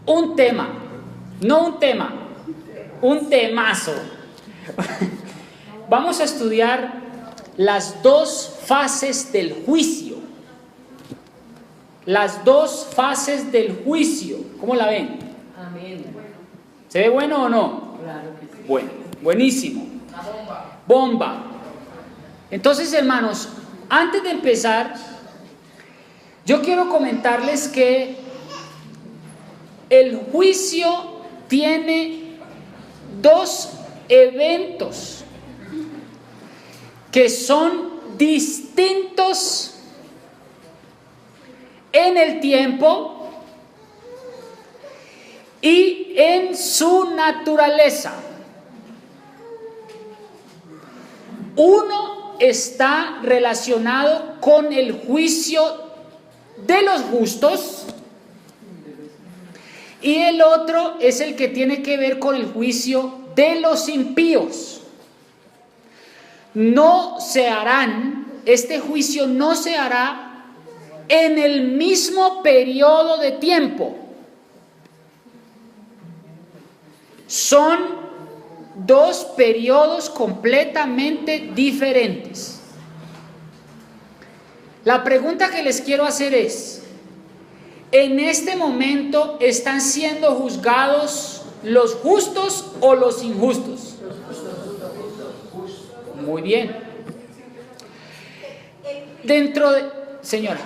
un tema, no un tema, un temazo. Vamos a estudiar las dos fases del juicio. Las dos fases del juicio. ¿Cómo la ven? Amén. ¿Se ve bueno o no? Claro que sí. Bueno, buenísimo. Bomba. Entonces, hermanos, antes de empezar, yo quiero comentarles que el juicio tiene dos eventos que son distintos en el tiempo y en su naturaleza. Uno está relacionado con el juicio de los justos y el otro es el que tiene que ver con el juicio de los impíos. Este juicio no se hará en el mismo periodo de tiempo. Son dos periodos completamente diferentes. La pregunta que les quiero hacer es: ¿en este momento están siendo juzgados los justos o los injustos? Muy bien. Dentro de... Señora.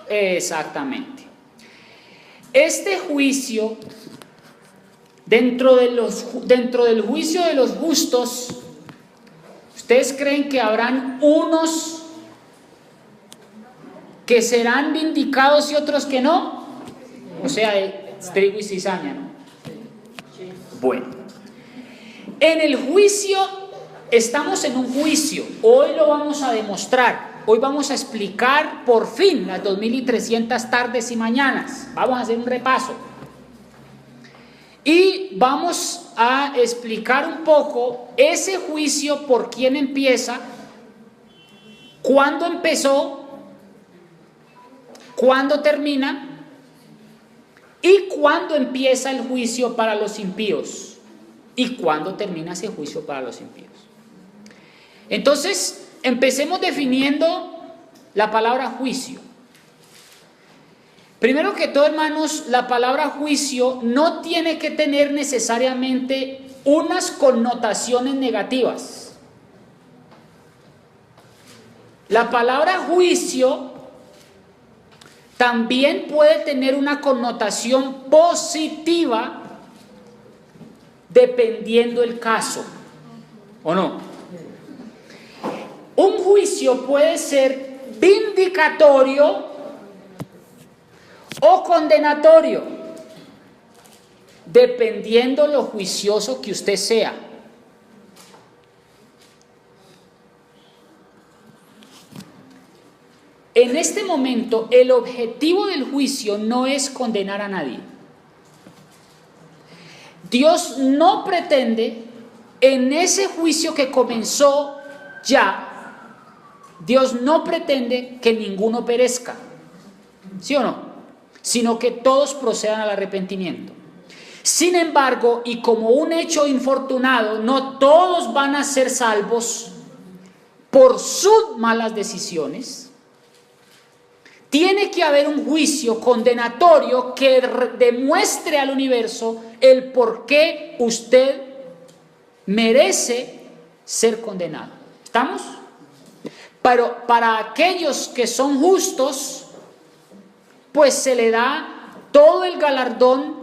Exactamente. Este juicio, dentro del juicio de los justos, ¿ustedes creen que habrán unos que serán vindicados y otros que no? O sea, trigo y cizaña, ¿no? Bueno, en el juicio, estamos en un juicio. Hoy lo vamos a demostrar. Hoy vamos a explicar por fin las 2300 tardes y mañanas. Vamos a hacer un repaso. Y vamos a explicar un poco ese juicio, por quién empieza, cuándo empezó, cuándo termina y cuándo empieza el juicio para los impíos y cuándo termina ese juicio para los impíos. Entonces, empecemos definiendo la palabra juicio. Primero que todo, hermanos, la palabra juicio no tiene que tener necesariamente unas connotaciones negativas. La palabra juicio también puede tener una connotación positiva dependiendo el caso, ¿o no? Un juicio puede ser vindicatorio o condenatorio, dependiendo lo juicioso que usted sea. En este momento, el objetivo del juicio no es condenar a nadie. Dios no pretende, en ese juicio que comenzó ya, Dios no pretende que ninguno perezca, ¿sí o no? Sino que todos procedan al arrepentimiento. Sin embargo, y como un hecho infortunado, no todos van a ser salvos por sus malas decisiones. Tiene que haber un juicio condenatorio que demuestre al universo el por qué usted merece ser condenado. ¿Estamos? Pero para aquellos que son justos, pues se le da todo el galardón,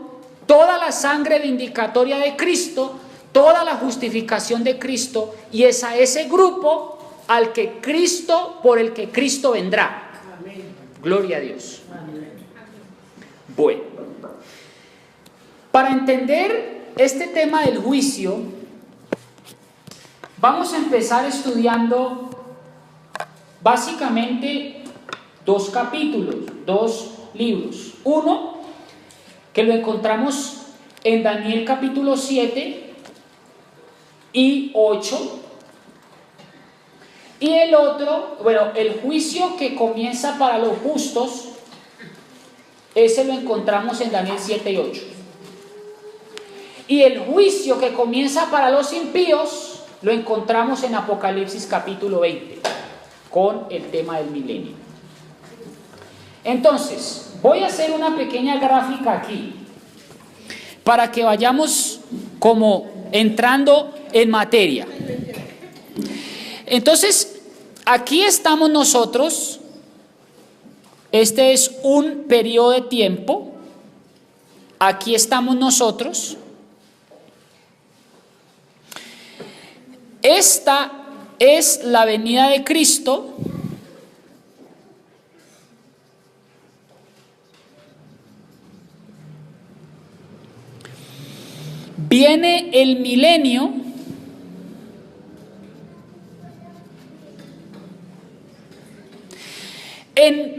toda la sangre vindicatoria de Cristo, toda la justificación de Cristo, y es a ese grupo por el que Cristo vendrá. Gloria a Dios. Bueno, para entender este tema del juicio, vamos a empezar estudiando básicamente dos capítulos, dos libros. Uno, que lo encontramos en Daniel capítulo 7 y 8, Y el otro, bueno, el juicio que comienza para los justos, ese lo encontramos en Daniel 7 y 8. Y el juicio que comienza para los impíos, lo encontramos en Apocalipsis capítulo 20, con el tema del milenio. Entonces, voy a hacer una pequeña gráfica aquí, para que vayamos como entrando en materia. Entonces, aquí estamos nosotros. Este es un periodo de tiempo. Aquí estamos nosotros. Esta es la venida de Cristo. Viene el milenio.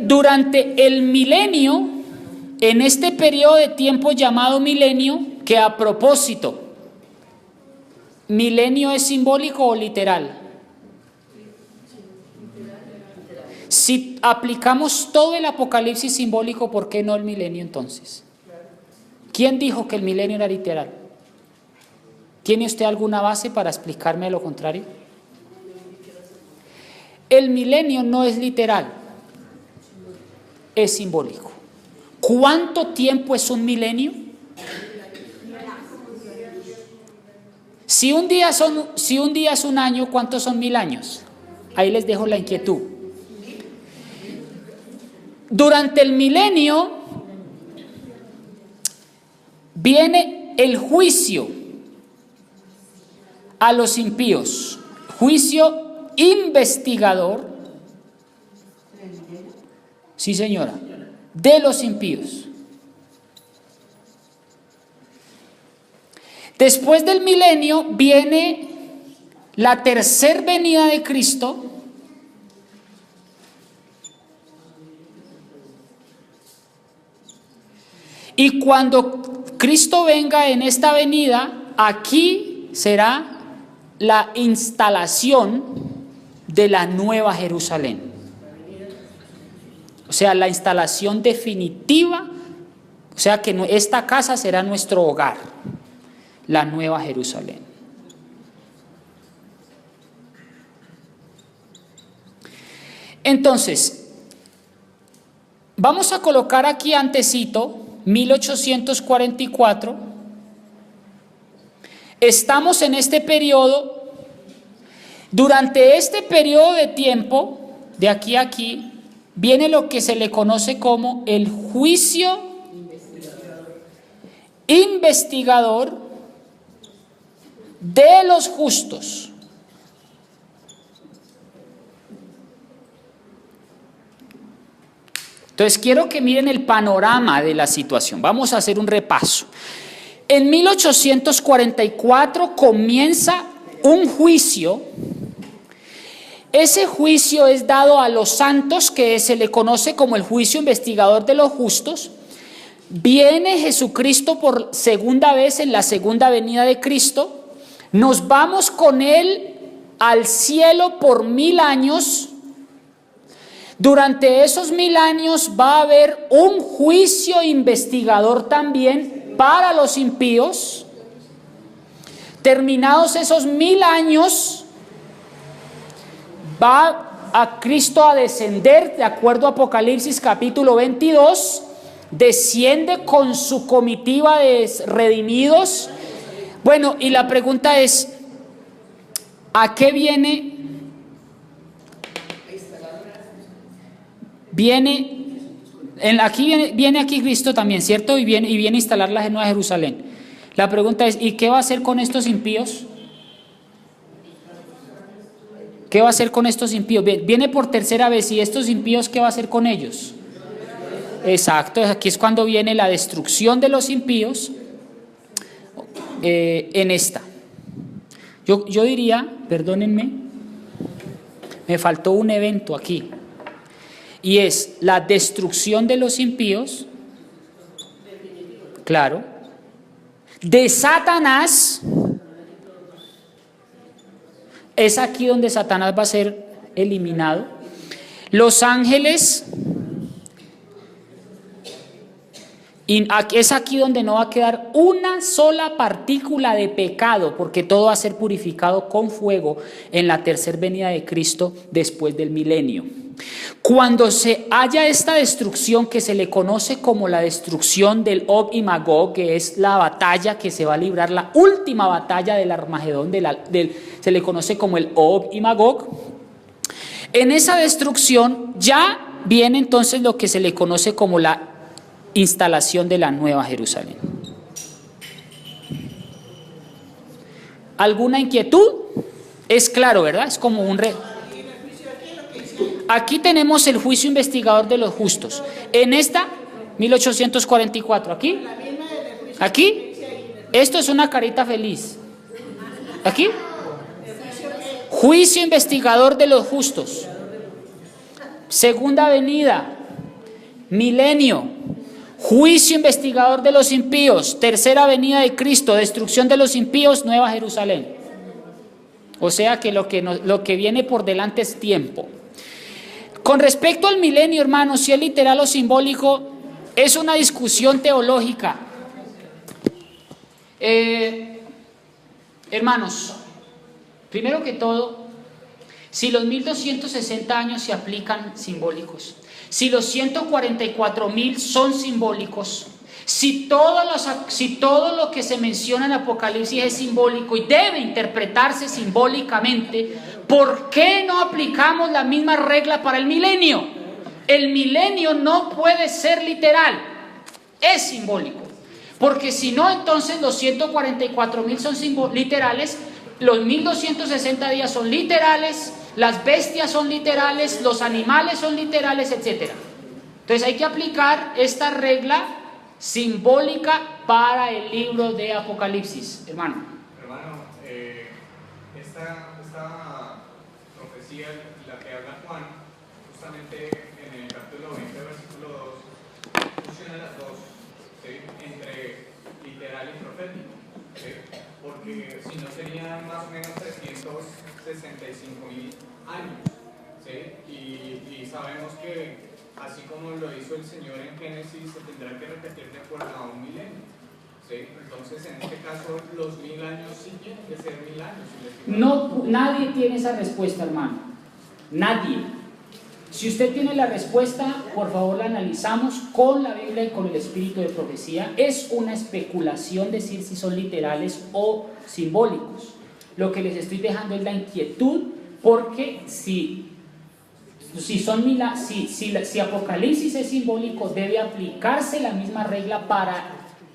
Durante el milenio, en este periodo de tiempo llamado milenio, que a propósito, ¿milenio es simbólico o literal? Si aplicamos todo el Apocalipsis simbólico, ¿por qué no el milenio entonces? ¿Quién dijo que el milenio era literal? ¿Tiene usted alguna base para explicarme lo contrario? El milenio no es literal, es simbólico. ¿Cuánto tiempo es un milenio? Si un día es un año, ¿cuántos son 1000 años? Ahí les dejo la inquietud. Durante el milenio viene el juicio a los impíos, juicio investigador, sí señora, de los impíos. Después del milenio viene la tercera venida de Cristo, y cuando Cristo venga en esta venida, aquí será la instalación de la Nueva Jerusalén. O sea, la instalación definitiva, o sea que esta casa será nuestro hogar, la Nueva Jerusalén. Entonces, vamos a colocar aquí antecito 1844. Estamos en este periodo. Durante este periodo de tiempo, de aquí a aquí, viene lo que se le conoce como el juicio investigador de los justos. Entonces quiero que miren el panorama de la situación. Vamos a hacer un repaso. En 1844 comienza un juicio. Ese juicio es dado a los santos, que se le conoce como el juicio investigador de los justos. Viene Jesucristo por segunda vez en la segunda venida de Cristo. Nos vamos con Él al cielo por 1000 años. Durante esos 1000 años va a haber un juicio investigador también para los impíos. Terminados esos 1000 años, va a Cristo a descender, de acuerdo a Apocalipsis capítulo 22, desciende con su comitiva de redimidos. Bueno, y la pregunta es, ¿a qué viene? Viene aquí Cristo también, ¿cierto? Y viene a instalar la Nueva Jerusalén. La pregunta es, ¿y qué va a hacer con estos impíos? ¿Qué va a hacer con estos impíos? Viene por tercera vez, ¿y estos impíos qué va a hacer con ellos? Exacto, aquí es cuando viene la destrucción de los impíos en esta. Yo diría, perdónenme, me faltó un evento aquí. Y es la destrucción de los impíos, claro, de Satanás. Es aquí donde Satanás va a ser eliminado. Los ángeles, y es aquí donde no va a quedar una sola partícula de pecado, porque todo va a ser purificado con fuego en la tercera venida de Cristo después del milenio. Cuando se haya esta destrucción que se le conoce como la destrucción del Og y Magog, que es la batalla que se va a librar, la última batalla del Armagedón, se le conoce como el Og y Magog. En esa destrucción ya viene entonces lo que se le conoce como la instalación de la Nueva Jerusalén. ¿Alguna inquietud? Es claro, ¿verdad? Es como un Aquí tenemos el juicio investigador de los justos. En esta, 1844. Aquí, esto es una carita feliz. Aquí, juicio investigador de los justos. Segunda venida, milenio, juicio investigador de los impíos. Tercera venida de Cristo, destrucción de los impíos, Nueva Jerusalén. O sea que lo que viene por delante es tiempo. Con respecto al milenio, hermanos, si es literal o simbólico, es una discusión teológica. Hermanos, primero que todo, si los 1260 años se aplican simbólicos, si los 144,000 son simbólicos, si todo lo que se menciona en Apocalipsis es simbólico y debe interpretarse simbólicamente, ¿por qué no aplicamos la misma regla para el milenio? El milenio no puede ser literal, es simbólico. Porque si no, entonces los 144,000 son literales, los 1260 días son literales, las bestias son literales, los animales son literales, etc. Entonces hay que aplicar esta regla simbólica para el libro de Apocalipsis, hermano. Hermano, esta profecía, la que habla Juan, justamente en el capítulo 20, versículo 2, fusiona las dos, ¿sí? Entre literal y profético, ¿sí? Porque si no serían más o menos 365,000 años, ¿sí? Y sabemos que así como lo hizo el Señor en Génesis, se tendrá que repetir de acuerdo a un milenio, ¿sí? Entonces, en este caso, los 1000 años sí tienen que ser 1000 años. No, nadie tiene esa respuesta, hermano. Nadie. Si usted tiene la respuesta, por favor la analizamos con la Biblia y con el espíritu de profecía. Es una especulación decir si son literales o simbólicos. Lo que les estoy dejando es la inquietud, porque si Apocalipsis es simbólico, debe aplicarse la misma regla para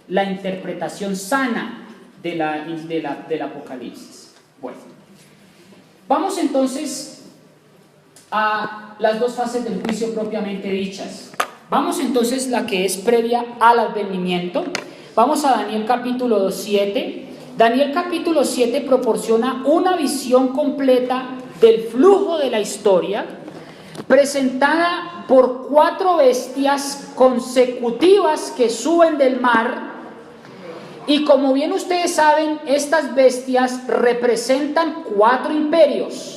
la interpretación sana del Apocalipsis. Bueno, vamos entonces a las dos fases del juicio propiamente dichas. Vamos entonces la que es previa al advenimiento. Vamos a Daniel capítulo 7. Daniel capítulo 7 proporciona una visión completa del flujo de la historia, presentada por 4 bestias consecutivas que suben del mar. Y como bien ustedes saben, estas bestias representan 4 imperios.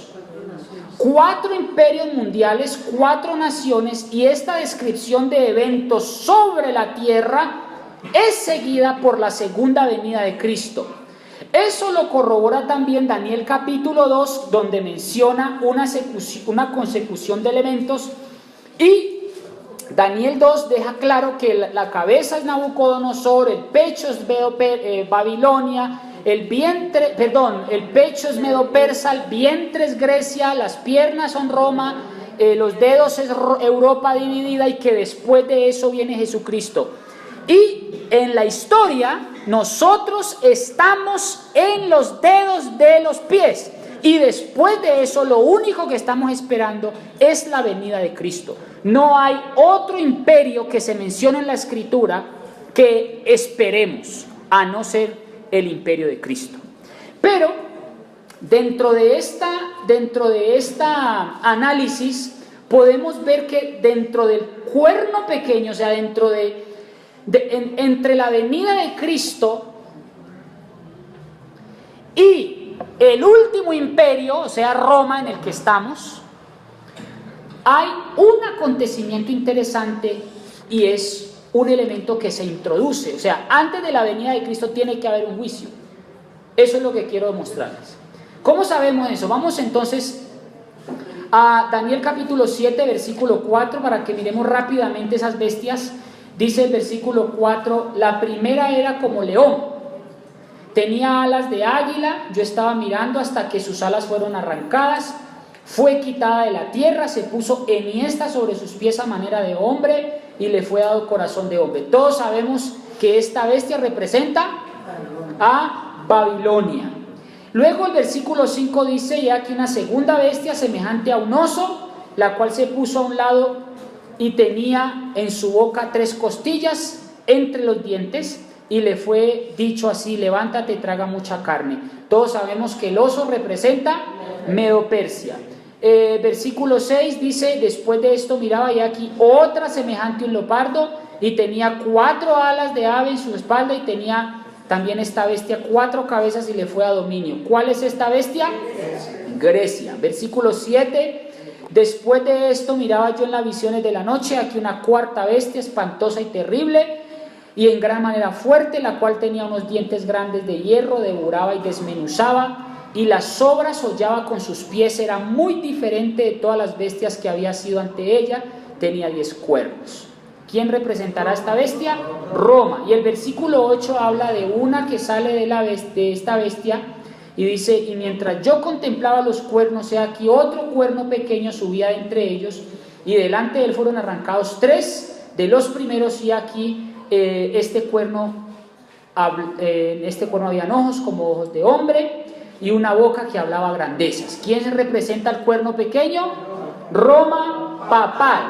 4 imperios mundiales, 4 naciones, y esta descripción de eventos sobre la tierra es seguida por la segunda venida de Cristo. Eso lo corrobora también Daniel capítulo 2, donde menciona una consecución de elementos, y Daniel 2 deja claro que la cabeza es Nabucodonosor, el pecho es Babilonia, el pecho es Medo-Persa, el vientre es Grecia, las piernas son Roma, los dedos es Europa dividida, y que después de eso viene Jesucristo. Y en la historia nosotros estamos en los dedos de los pies, y después de eso lo único que estamos esperando es la venida de Cristo. No hay otro imperio que se mencione en la Escritura que esperemos, a no ser el imperio de Cristo. Pero dentro de esta análisis podemos ver que dentro del cuerno pequeño, o sea, entre la venida de Cristo y el último imperio, o sea, Roma, en el que estamos, hay un acontecimiento interesante y es un elemento que se introduce. O sea, antes de la venida de Cristo tiene que haber un juicio. Eso es lo que quiero demostrarles. ¿Cómo sabemos eso? Vamos entonces a Daniel capítulo 7, versículo 4, para que miremos rápidamente esas bestias. Dice el versículo 4, la primera era como león, tenía alas de águila, yo estaba mirando hasta que sus alas fueron arrancadas, fue quitada de la tierra, se puso enhiesta sobre sus pies a manera de hombre y le fue dado corazón de hombre. Todos sabemos que esta bestia representa a Babilonia. Luego el versículo 5 dice, y aquí una segunda bestia semejante a un oso, la cual se puso a un lado y tenía en su boca 3 costillas entre los dientes, y le fue dicho así, levántate, traga mucha carne. Todos sabemos que el oso representa Medo-Persia. Versículo 6 dice, después de esto miraba y aquí otra semejante a un leopardo, y tenía 4 alas de ave en su espalda, y tenía también esta bestia 4 cabezas y le fue a dominio. ¿Cuál es esta bestia? Grecia. Versículo 7. Después de esto miraba yo en las visiones de la noche, aquí una cuarta bestia espantosa y terrible, y en gran manera fuerte, la cual tenía unos dientes grandes de hierro, devoraba y desmenuzaba, y las sobras hollaba con sus pies. Era muy diferente de todas las bestias que había sido ante ella, tenía 10 cuernos. ¿Quién representará a esta bestia? Roma. Y el versículo 8 habla de una que sale de esta bestia y dice, y mientras yo contemplaba los cuernos, he aquí otro cuerno pequeño subía de entre ellos, y delante de él fueron arrancados 3 de los primeros, y aquí este cuerno había ojos como ojos de hombre y una boca que hablaba grandezas. ¿Quién se representa al cuerno pequeño? Roma papal.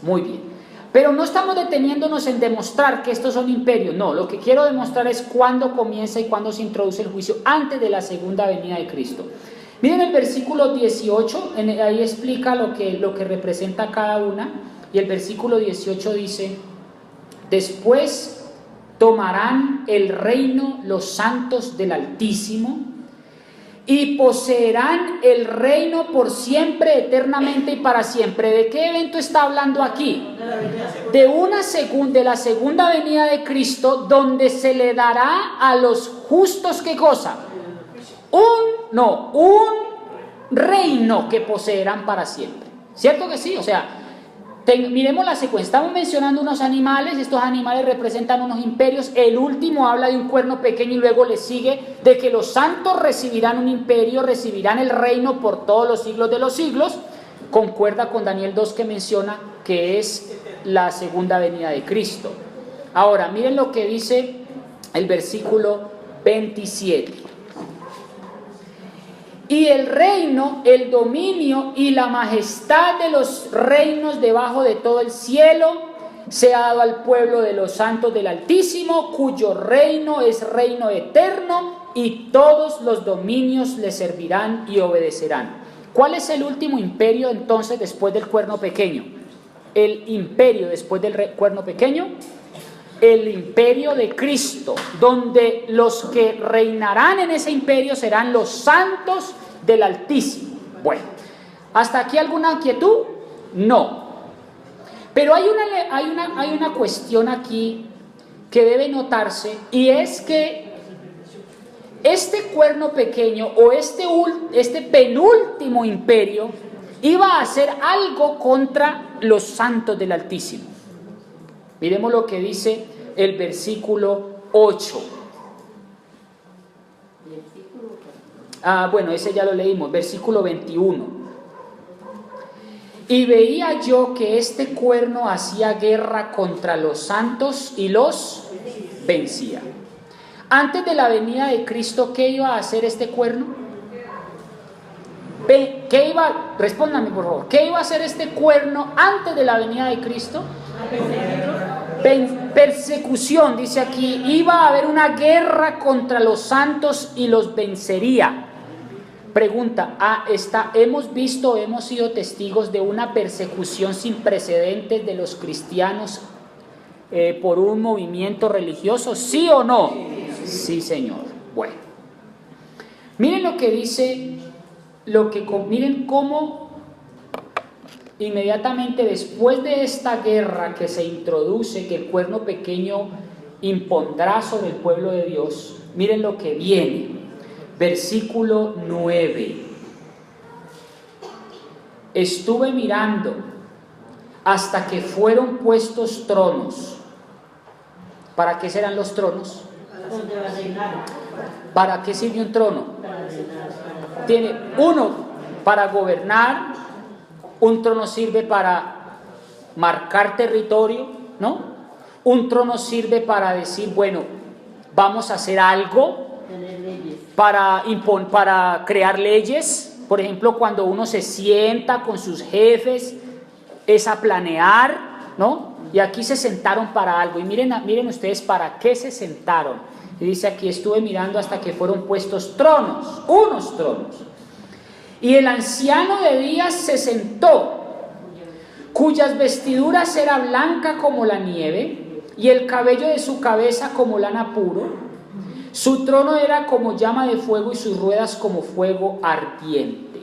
Muy bien. Pero no estamos deteniéndonos en demostrar que estos son imperios. No, lo que quiero demostrar es cuándo comienza y cuándo se introduce el juicio antes de la segunda venida de Cristo. Miren el versículo 18, ahí explica lo que representa cada una. Y el versículo 18 dice, después tomarán el reino los santos del Altísimo y poseerán el reino por siempre, eternamente y para siempre. ¿De qué evento está hablando aquí? De la segunda venida de Cristo, donde se le dará a los justos, ¿qué cosa? Un reino que poseerán para siempre. ¿Cierto que sí? O sea, miremos la secuencia. Estamos mencionando unos animales, estos animales representan unos imperios. El último habla de un cuerno pequeño y luego le sigue de que los santos recibirán un imperio, recibirán el reino por todos los siglos de los siglos. Concuerda con Daniel 2 que menciona que es la segunda venida de Cristo. Ahora, miren lo que dice el versículo 27. Y el reino, el dominio y la majestad de los reinos debajo de todo el cielo se ha dado al pueblo de los santos del Altísimo, cuyo reino es reino eterno, y todos los dominios le servirán y obedecerán. ¿Cuál es el último imperio entonces después del cuerno pequeño? El imperio después del cuerno pequeño, el imperio de Cristo, donde los que reinarán en ese imperio serán los santos del Altísimo. Bueno, ¿hasta aquí alguna inquietud? No. Pero hay una cuestión aquí que debe notarse, y es que este cuerno pequeño o este penúltimo imperio iba a hacer algo contra los santos del Altísimo. Miremos lo que dice el versículo 8. Bueno, ese ya lo leímos, versículo 21. Y veía yo que este cuerno hacía guerra contra los santos y los vencía. Antes de la venida de Cristo, ¿qué iba a hacer este cuerno? Respóndame por favor, ¿qué iba a hacer este cuerno antes de la venida de Cristo? Persecución, dice aquí, iba a haber una guerra contra los santos y los vencería. Pregunta, hemos sido testigos de una persecución sin precedentes de los cristianos por un movimiento religioso, ¿sí o no? Sí, Señor. Bueno, miren lo que dice, miren cómo inmediatamente después de esta guerra que se introduce, que el cuerno pequeño impondrá sobre el pueblo de Dios, miren lo que viene. Versículo 9. Estuve mirando hasta que fueron puestos tronos. ¿Para qué serán los tronos? ¿Para qué sirve un trono? Tiene uno para gobernar, un trono sirve para marcar territorio, ¿no? Un trono sirve para decir, bueno, vamos a hacer algo, para crear leyes. Por ejemplo, cuando uno se sienta con sus jefes, es a planear, ¿no? Y aquí se sentaron para algo. Y miren ustedes para qué se sentaron. Y dice aquí, estuve mirando hasta que fueron puestos tronos, unos tronos. Y el anciano de días se sentó, cuyas vestiduras era blanca como la nieve, y el cabello de su cabeza como lana puro. Su trono era como llama de fuego y sus ruedas como fuego ardiente.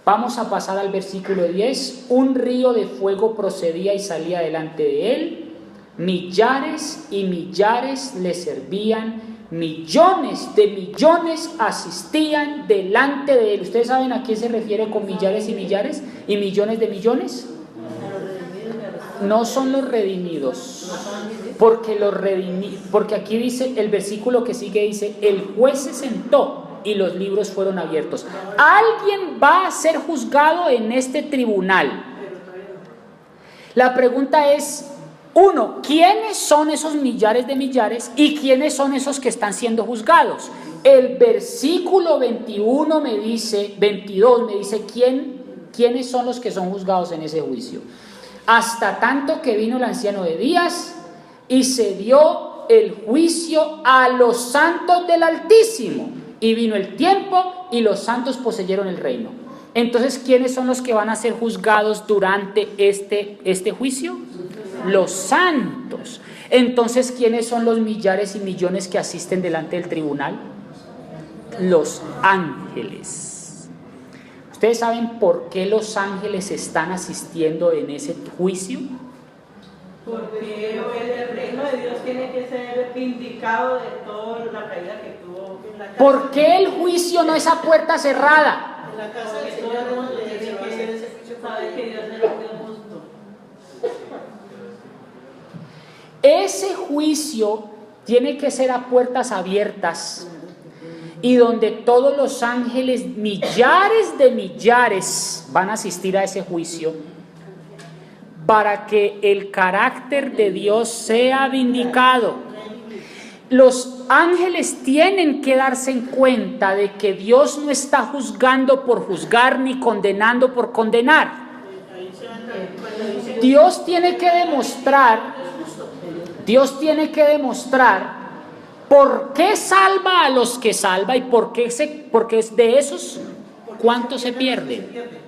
Vamos a pasar al versículo 10. Un río de fuego procedía y salía delante de él. Millares y millares le servían. Millones de millones asistían delante de él. ¿Ustedes saben a quién se refiere con millares y millares? ¿Y millones de millones? No son los redimidos, porque aquí dice, el versículo que sigue dice, el juez se sentó y los libros fueron abiertos. Alguien va a ser juzgado en este tribunal. La pregunta es, uno, ¿quiénes son esos millares de millares y quiénes son esos que están siendo juzgados? El versículo 22 me dice quiénes son los que son juzgados en ese juicio. Hasta tanto que vino el anciano de días y se dio el juicio a los santos del Altísimo. Y vino el tiempo y los santos poseyeron el reino. Entonces, ¿quiénes son los que van a ser juzgados durante este juicio? Los santos. Entonces, ¿quiénes son los millares y millones que asisten delante del tribunal? Los ángeles. ¿Ustedes saben por qué los ángeles están asistiendo en ese juicio? Porque el reino de Dios tiene que ser vindicado de toda la caída que tuvo en la casa. ¿Por qué el juicio no es a puerta cerrada? En la casa del Señor todo el mundo tiene que saber que Dios es el juez justo. Ese juicio tiene que ser a puertas abiertas y donde todos los ángeles, millares de millares, van a asistir a ese juicio para que el carácter de Dios sea vindicado. Los ángeles tienen que darse en cuenta de que Dios no está juzgando por juzgar ni condenando por condenar. Dios tiene que demostrar por qué salva a los que salva y por qué es de esos cuántos se pierden.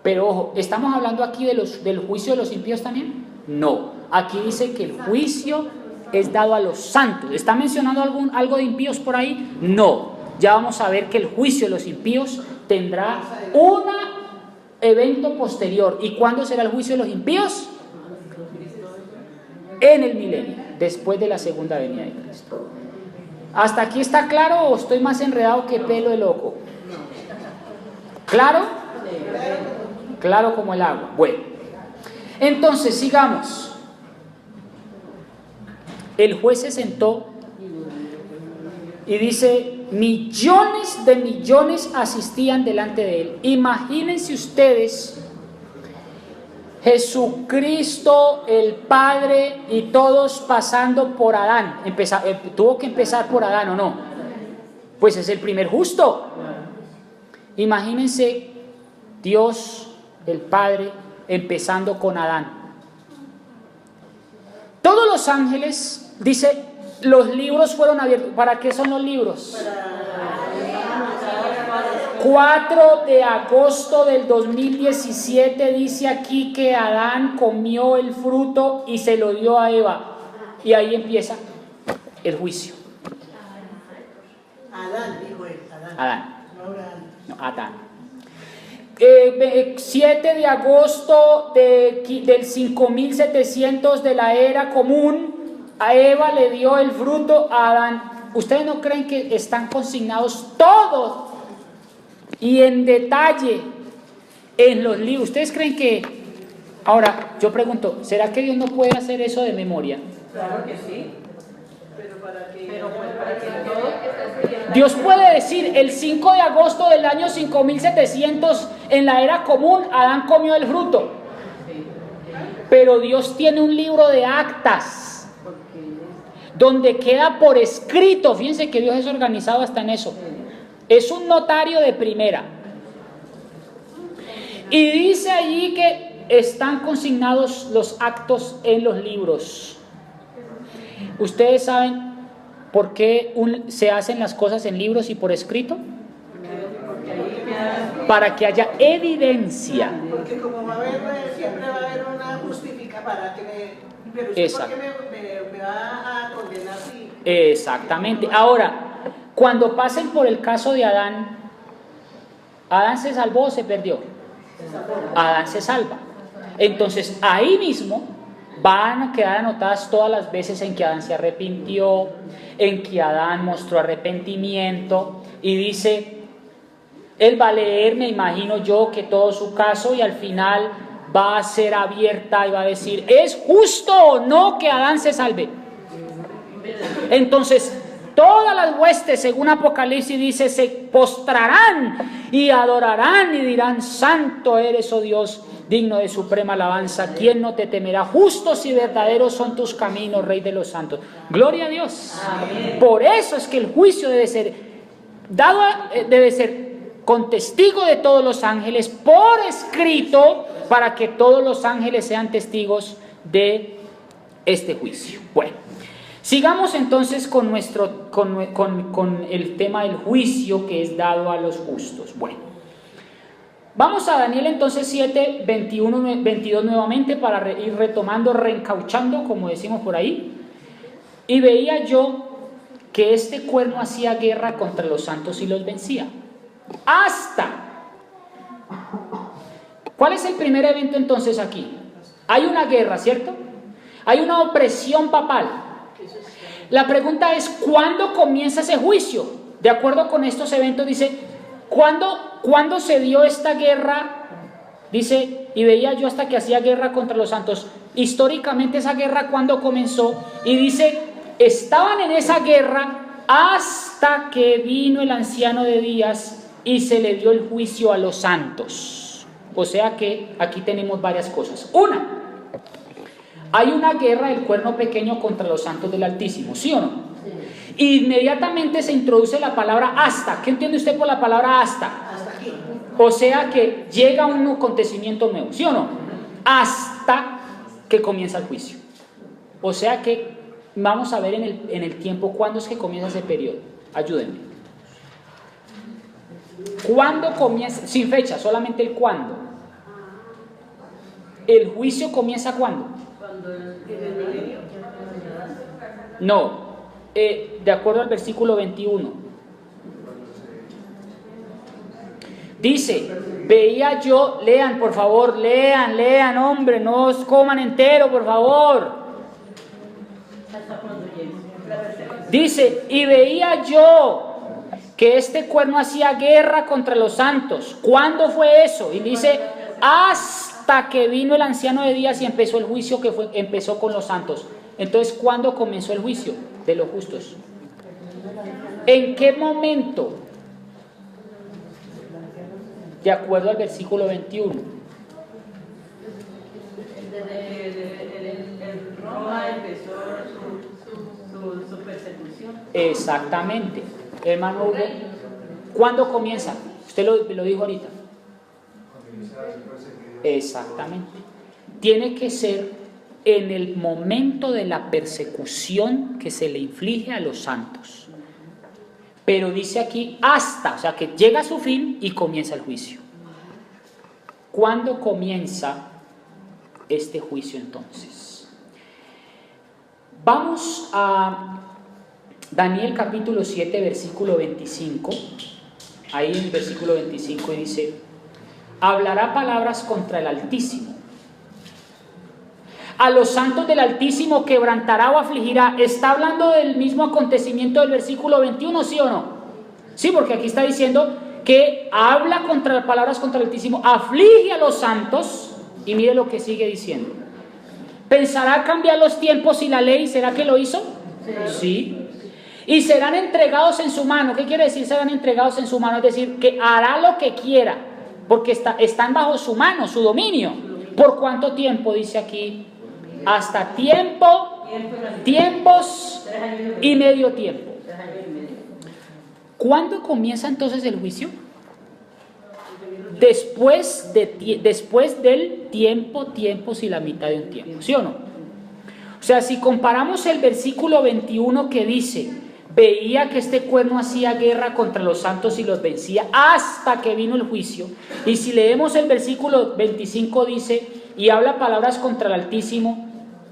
Pero ojo, ¿estamos hablando aquí del juicio de los impíos también? No, aquí dice que el juicio es dado a los santos. ¿Está mencionando algo de impíos por ahí? No, ya vamos a ver que el juicio de los impíos tendrá un evento posterior. ¿Y cuándo será el juicio de los impíos? En el milenio, después de la segunda venida de Cristo. ¿Hasta aquí está claro o estoy más enredado que pelo de loco? ¿Claro? Claro como el agua. Bueno, entonces sigamos. El juez se sentó y dice, millones de millones asistían delante de él. Imagínense ustedes, Jesucristo, el Padre y todos pasando por Adán. Tuvo que empezar por Adán, ¿o no? Pues es el primer justo. Imagínense Dios, el Padre, empezando con Adán. Todos los ángeles, dice, los libros fueron abiertos. ¿Para qué son los libros? 4 de agosto del 2017 dice aquí que Adán comió el fruto y se lo dio a Eva. Y ahí empieza el juicio. Adán, dijo él. Adán. No, Adán. 7 de agosto del 5700 de la era común, a Eva le dio el fruto, a Adán. ¿Ustedes no creen que están consignados todos y en detalle en los libros? ¿Ustedes creen que... Ahora, yo pregunto, ¿será que Dios no puede hacer eso de memoria? Claro que sí. Pero para que todo... Dios puede decir, el 5 de agosto del año 5700 en la era común, Adán comió el fruto. Pero Dios tiene un libro de actas donde queda por escrito. Fíjense que Dios es organizado hasta en eso. Es un notario de primera. Y dice allí que están consignados los actos en los libros. ¿Ustedes saben por qué se hacen las cosas en libros y por escrito? Para que haya evidencia. Porque como va a haber, siempre va a haber una justificación para que pero usted ¿por qué me va a condenar si? Exactamente. Ahora, cuando pasen por el caso de Adán, ¿Adán se salvó o se perdió? Adán se salva. Entonces, ahí mismo van a quedar anotadas todas las veces en que Adán se arrepintió, en que Adán mostró arrepentimiento, y dice, él va a leer, me imagino yo, que todo su caso, y al final va a ser abierta y va a decir, ¿es justo o no que Adán se salve? Entonces, todas las huestes, según Apocalipsis dice, se postrarán y adorarán y dirán, santo eres, oh Dios, digno de suprema alabanza. ¿Quién no te temerá? Justos y verdaderos son tus caminos, Rey de los santos. Gloria a Dios. Amén. Por eso es que el juicio debe ser con testigo de todos los ángeles, por escrito, para que todos los ángeles sean testigos de este juicio. Bueno, sigamos entonces con el tema del juicio que es dado a los justos. Bueno, vamos a Daniel entonces 7, 21, 22 nuevamente para ir retomando, reencauchando, como decimos por ahí. Y veía yo que este cuerno hacía guerra contra los santos y los vencía. ¿Cuál es el primer evento entonces aquí? Hay una guerra, ¿cierto? Hay una opresión papal. La pregunta es, ¿cuándo comienza ese juicio? De acuerdo con estos eventos dice, ¿cuándo se dio esta guerra? Dice, y veía yo hasta que hacía guerra contra los santos. Históricamente esa guerra, ¿cuándo comenzó? Y dice, estaban en esa guerra hasta que vino el anciano de días y se le dio el juicio a los santos. O sea que aquí tenemos varias cosas. Una, hay una guerra del cuerno pequeño contra los santos del Altísimo, ¿sí o no? Sí. Inmediatamente se introduce la palabra hasta. ¿Qué entiende usted por la palabra hasta? Hasta aquí. O sea que llega un acontecimiento nuevo, ¿sí o no? Hasta que comienza el juicio. O sea que vamos a ver en el tiempo cuándo es que comienza ese periodo. Ayúdenme. ¿Cuándo comienza? Sin fecha, solamente el cuándo. ¿El juicio comienza cuándo? No, de acuerdo al versículo 21. Dice, veía yo, lean por favor, lean, hombre, no os coman entero, por favor. Dice, y veía yo que este cuerno hacía guerra contra los santos. ¿Cuándo fue eso? Y dice, hasta que vino el anciano de días y empezó el juicio empezó con los santos. Entonces, ¿cuándo comenzó el juicio de los justos? ¿En qué momento? De acuerdo al versículo 21. Roma empezó su persecución. Exactamente. Hermano Hugo, ¿cuándo comienza? Usted lo dijo ahorita. Exactamente. Tiene que ser en el momento de la persecución que se le inflige a los santos. Pero dice aquí hasta, o sea que llega a su fin y comienza el juicio. ¿Cuándo comienza este juicio entonces? Vamos a Daniel capítulo 7, versículo 25. Ahí en el versículo 25 dice, hablará palabras contra el Altísimo. A los santos del Altísimo quebrantará o afligirá. ¿Está hablando del mismo acontecimiento del versículo 21, sí o no? Sí, porque aquí está diciendo que habla contra palabras contra el Altísimo, aflige a los santos, y mire lo que sigue diciendo. ¿Pensará cambiar los tiempos y la ley? ¿Será que lo hizo? Sí. Y serán entregados en su mano. ¿Qué quiere decir serán entregados en su mano? Es decir, que hará lo que quiera, porque están bajo su mano, su dominio. ¿Por cuánto tiempo? Dice aquí, hasta tiempos y medio tiempo. ¿Cuándo comienza entonces el juicio? Después del tiempo, tiempos y la mitad de un tiempo, ¿sí o no? O sea, si comparamos el versículo 21 que dice, veía que este cuerno hacía guerra contra los santos y los vencía hasta que vino el juicio, y si leemos el versículo 25 dice, y habla palabras contra el Altísimo,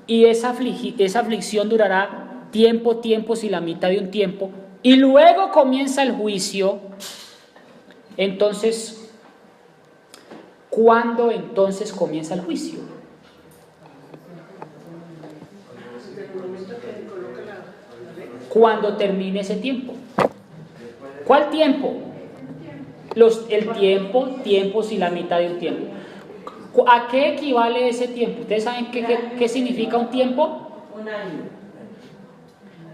y esa aflicción durará tiempos y la mitad de un tiempo, y luego comienza el juicio. Entonces, ¿cuándo entonces comienza el juicio? Cuando termine ese tiempo. ¿Cuál tiempo? El tiempo, tiempos y la mitad de un tiempo. ¿A qué equivale ese tiempo? ¿Ustedes saben qué significa un tiempo? Un año.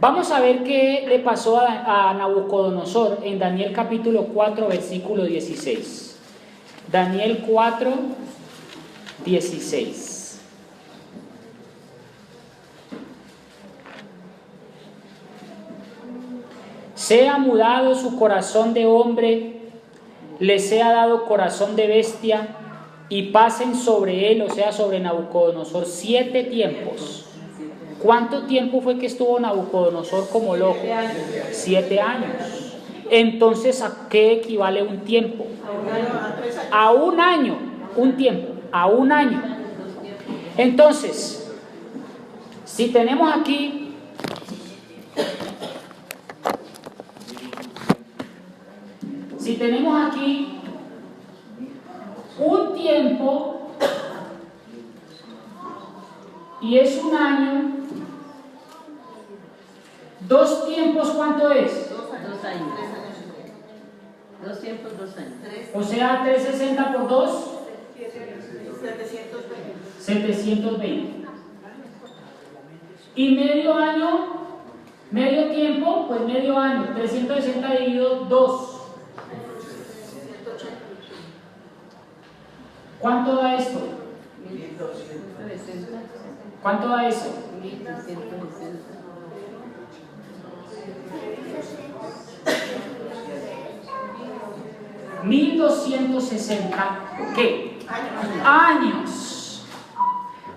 Vamos a ver qué le pasó a Nabucodonosor en Daniel capítulo 4, versículo 16. Daniel 4, 16. Sea mudado su corazón de hombre, le sea dado corazón de bestia, y pasen sobre él, o sea, sobre Nabucodonosor, 7 tiempos. ¿Cuánto tiempo fue que estuvo Nabucodonosor como loco? 7 años. Entonces, ¿a qué equivale un tiempo? A un año. Un tiempo. A un año. Entonces, si tenemos aquí un tiempo y es un año, 2 tiempos, ¿cuánto es? 2 años. 2 tiempos, 2 años. O sea, 360 por 2, 720. Y medio año, medio tiempo, pues medio año, 360 dividido 2. ¿Cuánto da esto? 1260. ¿Cuánto da eso? 1260. 1260, ¿qué? Años.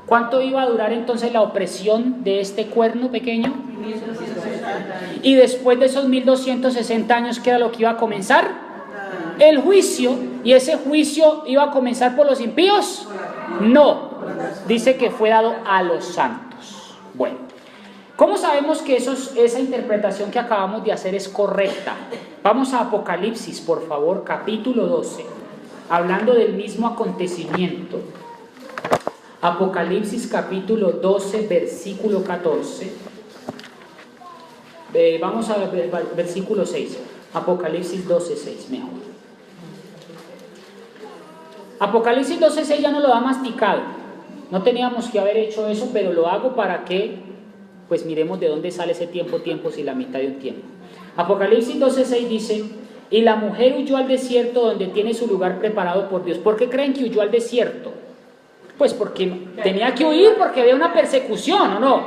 ¿Cuánto iba a durar entonces la opresión de este cuerno pequeño? 1260. Y después de esos 1260 años, ¿qué era lo que iba a comenzar? El juicio. ¿Y ese juicio iba a comenzar por los impíos? No. Dice que fue dado a los santos. Bueno, ¿cómo sabemos que esa interpretación que acabamos de hacer es correcta? Vamos a Apocalipsis, por favor, capítulo 12, hablando del mismo acontecimiento. Apocalipsis capítulo 12, versículo 14. Vamos a ver versículo 6. Apocalipsis 12, 6, mejor. Apocalipsis 12, 6 ya no lo da masticado. No teníamos que haber hecho eso, pero lo hago para que pues miremos de dónde sale ese tiempo, tiempos y la mitad de un tiempo. Apocalipsis 12, 6 dice: y la mujer huyó al desierto donde tiene su lugar preparado por Dios. ¿Por qué creen que huyó al desierto? Pues porque tenía que huir, porque había una persecución, ¿o no?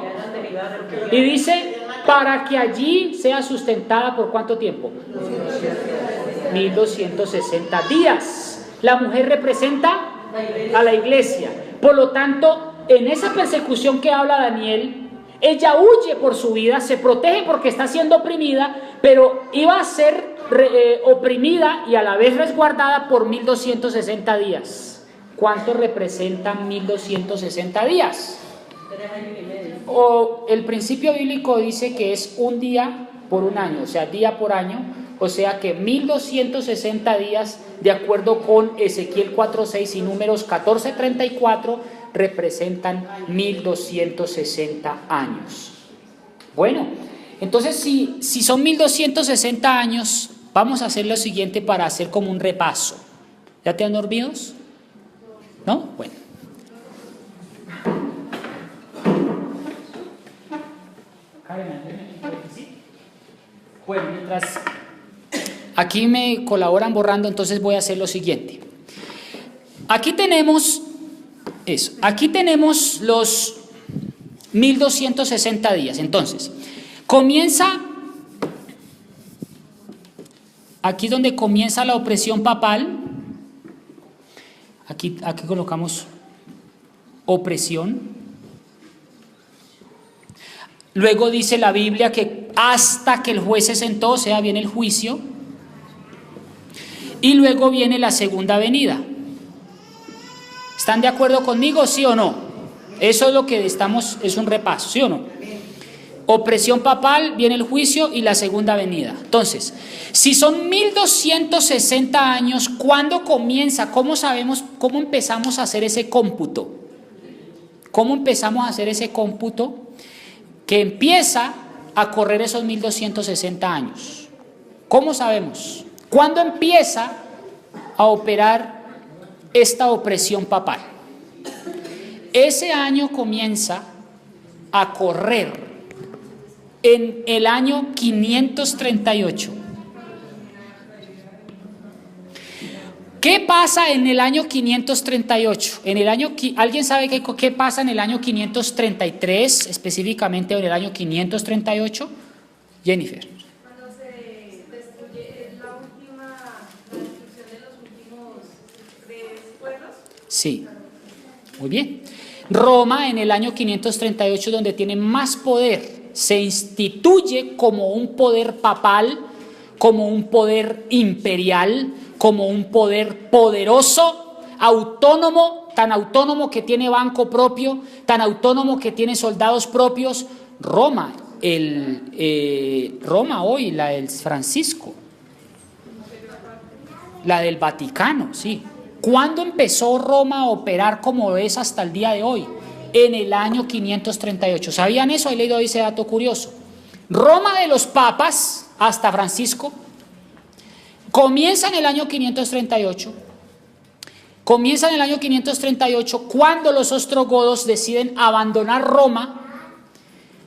Y dice, para que allí sea sustentada ¿por cuánto tiempo? 1260 días. La mujer representa a la iglesia. Por lo tanto, en esa persecución que habla Daniel, ella huye por su vida, se protege porque está siendo oprimida, pero iba a ser oprimida y a la vez resguardada por 1260 días. ¿Cuánto representan 1260 días? 3 años y medio. O el principio bíblico dice que es un día por un año, o sea, día por año, o sea que 1260 días, de acuerdo con Ezequiel 4:6 y Números 14:34, representan 1260 años. Bueno, entonces si son 1260 años, vamos a hacer lo siguiente para hacer como un repaso. ¿Ya te han dormido? ¿No? Bueno. Bueno, mientras aquí me colaboran borrando, entonces voy a hacer lo siguiente. Aquí tenemos eso. Aquí tenemos los 1260 días. Entonces, comienza, aquí donde comienza la opresión papal. Aquí colocamos opresión. Luego dice la Biblia que hasta que el juez se sentó, o sea, viene el juicio. Y luego viene la segunda venida. ¿Están de acuerdo conmigo, sí o no? Eso es lo que estamos, es un repaso, ¿sí o no? Opresión papal, viene el juicio y la segunda venida. Entonces, si son 1260 años, ¿cuándo comienza? ¿Cómo sabemos, cómo empezamos a hacer ese cómputo? ¿Cómo empezamos a hacer ese cómputo? Que empieza a correr esos 1260 años. ¿Cómo sabemos? ¿Cuándo empieza a operar esta opresión papal? Ese año comienza a correr en el año 538. ¿Qué pasa en el año 538? ¿Alguien sabe qué pasa en el año 533, específicamente en el año 538? Jennifer. Cuando se destruye la destrucción de los últimos 3 pueblos. Sí, muy bien. Roma en el año 538, donde tiene más poder, se instituye como un poder papal, como un poder imperial, como un poder poderoso, autónomo, tan autónomo que tiene banco propio, tan autónomo que tiene soldados propios. Roma hoy, la del Francisco, la del Vaticano, sí. ¿Cuándo empezó Roma a operar como es hasta el día de hoy? En el año 538. ¿Sabían eso? He leído ese dato curioso. Roma de los papas hasta Francisco comienza en el año 538. Comienza en el año 538 cuando los ostrogodos deciden abandonar Roma.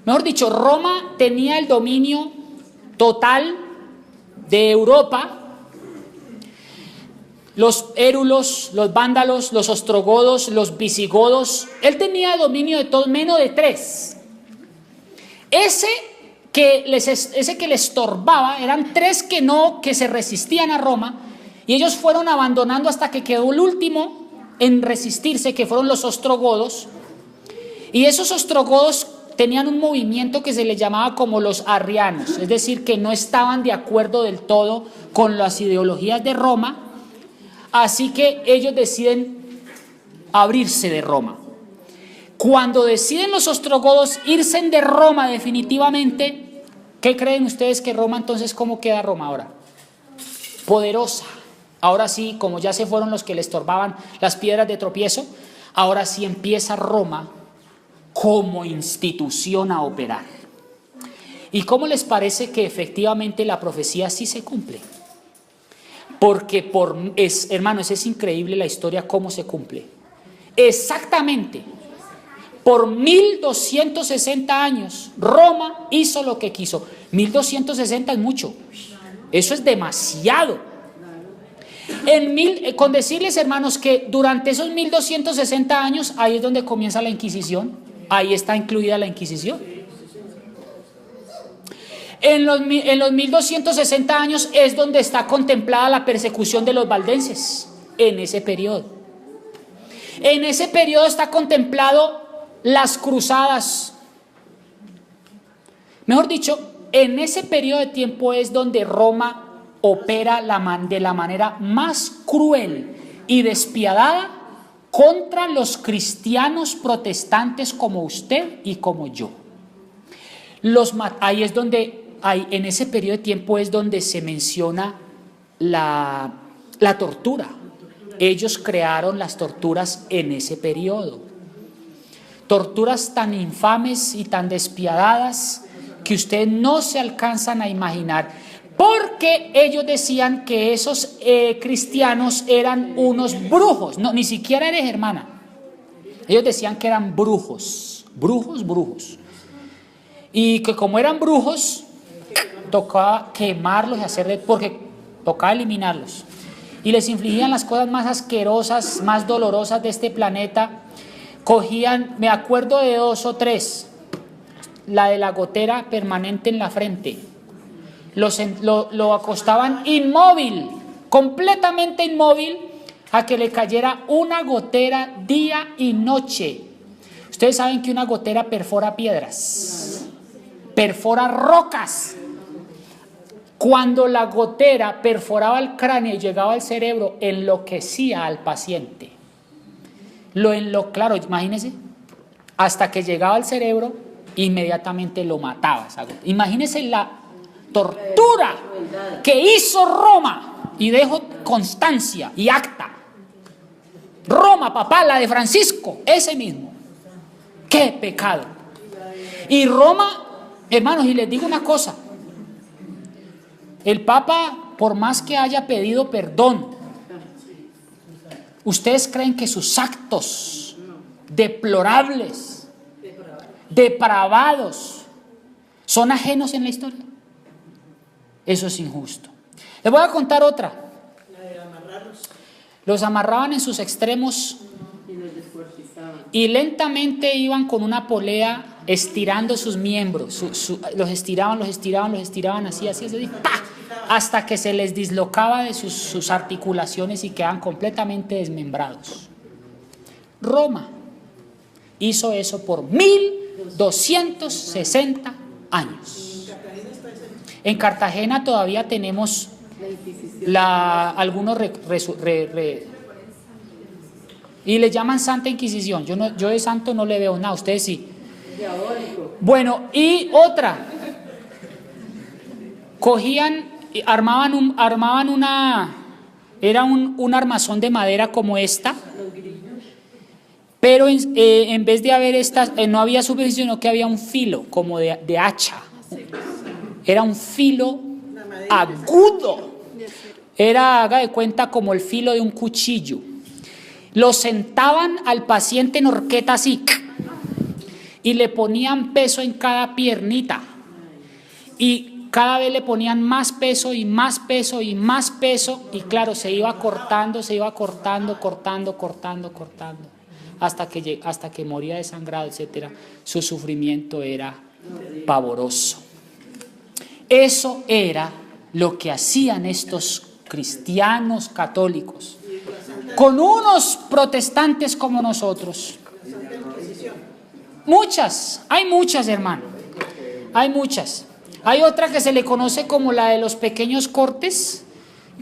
Mejor dicho, Roma tenía el dominio total de Europa. Los érulos, los vándalos, los ostrogodos, los visigodos. Él tenía dominio de todos, menos de 3. Ese que le estorbaba, eran 3 que se resistían a Roma, y ellos fueron abandonando hasta que quedó el último en resistirse, que fueron los ostrogodos. Y esos ostrogodos tenían un movimiento que se les llamaba como los arrianos, es decir, que no estaban de acuerdo del todo con las ideologías de Roma, así que ellos deciden abrirse de Roma. Cuando deciden los ostrogodos irse de Roma definitivamente, ¿qué creen ustedes que Roma entonces, cómo queda Roma ahora? Poderosa. Ahora sí, como ya se fueron los que le estorbaban las piedras de tropiezo, ahora sí empieza Roma como institución a operar. ¿Y cómo les parece que efectivamente la profecía sí se cumple? Porque hermanos, es increíble la historia cómo se cumple. Exactamente. Por 1260 años, Roma hizo lo que quiso. 1260 es mucho. Eso es demasiado. Con decirles, hermanos, que durante esos 1260 años, ahí es donde comienza la Inquisición. Ahí está incluida la Inquisición. En los 1260 años es donde está contemplada la persecución de los valdenses. En ese periodo. En ese periodo está contemplado las cruzadas. Mejor dicho, en ese periodo de tiempo es donde Roma opera de la manera más cruel y despiadada contra los cristianos protestantes como usted y como yo. Ahí es donde en ese periodo de tiempo es donde se menciona la tortura. Ellos crearon las torturas en ese periodo. Torturas tan infames y tan despiadadas que ustedes no se alcanzan a imaginar. Porque ellos decían que esos cristianos eran unos brujos. No, ni siquiera eres hermana. Ellos decían que eran brujos. Brujos. Y que como eran brujos, tocaba quemarlos y hacerle, porque tocaba eliminarlos. Y les infligían las cosas más asquerosas, más dolorosas de este planeta. Cogían, me acuerdo de 2 o 3, la de la gotera permanente en la frente. Lo acostaban inmóvil, completamente inmóvil, a que le cayera una gotera día y noche. Ustedes saben que una gotera perfora piedras, perfora rocas. Cuando la gotera perforaba el cráneo y llegaba al cerebro, enloquecía al paciente. Claro, imagínense, hasta que llegaba al cerebro, inmediatamente lo mataba. Imagínense la tortura que hizo Roma, y dejo constancia y acta. Roma, papá, la de Francisco, ese mismo. ¡Qué pecado! Y Roma, hermanos, y les digo una cosa. El Papa, por más que haya pedido perdón, ¿ustedes creen que sus actos deplorables, depravados, son ajenos en la historia? Eso es injusto. Les voy a contar otra. Los amarraban en sus extremos y lentamente iban con una polea estirando sus miembros. Los estiraban, así, ¡pah! Hasta que se les dislocaba de sus articulaciones y quedaban completamente desmembrados. Roma hizo eso por 1260 años. En Cartagena todavía tenemos algunos y le llaman Santa Inquisición. Yo de santo no le veo nada, ustedes sí. Bueno, y otra. Cogían, armaban era un armazón de madera como esta, pero en vez de haber no había superficie, sino que había un filo como de hacha. Era un filo agudo. Haga de cuenta, como el filo de un cuchillo. Lo sentaban al paciente en horqueta así y le ponían peso en cada piernita. Y cada vez le ponían más peso y más peso y más peso, y claro, se iba cortando, hasta que moría desangrado, etcétera. Su sufrimiento era pavoroso. Eso era lo que hacían estos cristianos católicos con unos protestantes como nosotros. Hay muchas, hermano. Hay muchas. Hay otra que se le conoce como la de los pequeños cortes,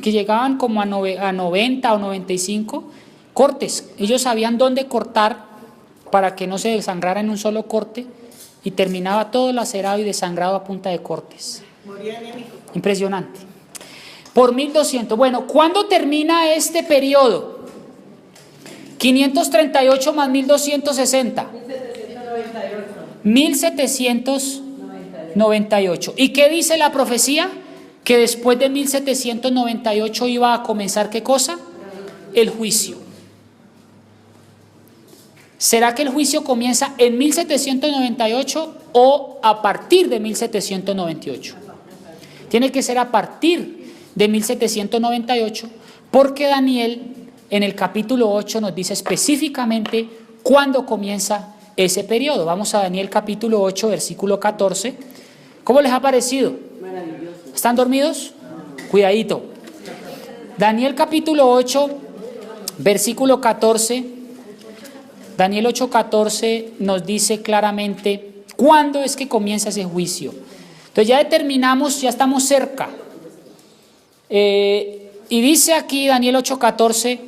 que llegaban como a 90 o 95 cortes. Ellos sabían dónde cortar para que no se desangrara en un solo corte, y terminaba todo lacerado y desangrado a punta de cortes. Impresionante. Por 1200. Bueno, ¿cuándo termina este periodo? 538 más 1260. 1798. ¿Y qué dice la profecía? Que después de 1798 iba a comenzar, ¿qué cosa? El juicio. ¿Será que el juicio comienza en 1798 o a partir de 1798? Tiene que ser a partir de 1798, porque Daniel en el capítulo 8 nos dice específicamente cuándo comienza ese periodo. Vamos a Daniel capítulo 8, versículo 14. ¿Cómo les ha parecido? Maravilloso. ¿Están dormidos? Cuidadito. Daniel capítulo 8, versículo 14. Daniel 8:14 nos dice claramente cuándo es que comienza ese juicio. Entonces ya determinamos, ya estamos cerca. Y dice aquí Daniel 8:14,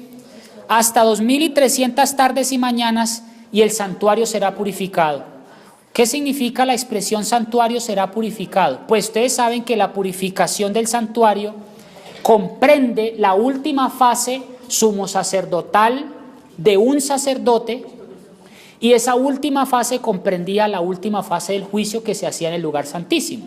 hasta 2300 tardes y mañanas y el santuario será purificado. ¿Qué significa la expresión santuario será purificado? Pues ustedes saben que la purificación del santuario comprende la última fase sumo sacerdotal de un sacerdote, y esa última fase comprendía la última fase del juicio que se hacía en el lugar santísimo.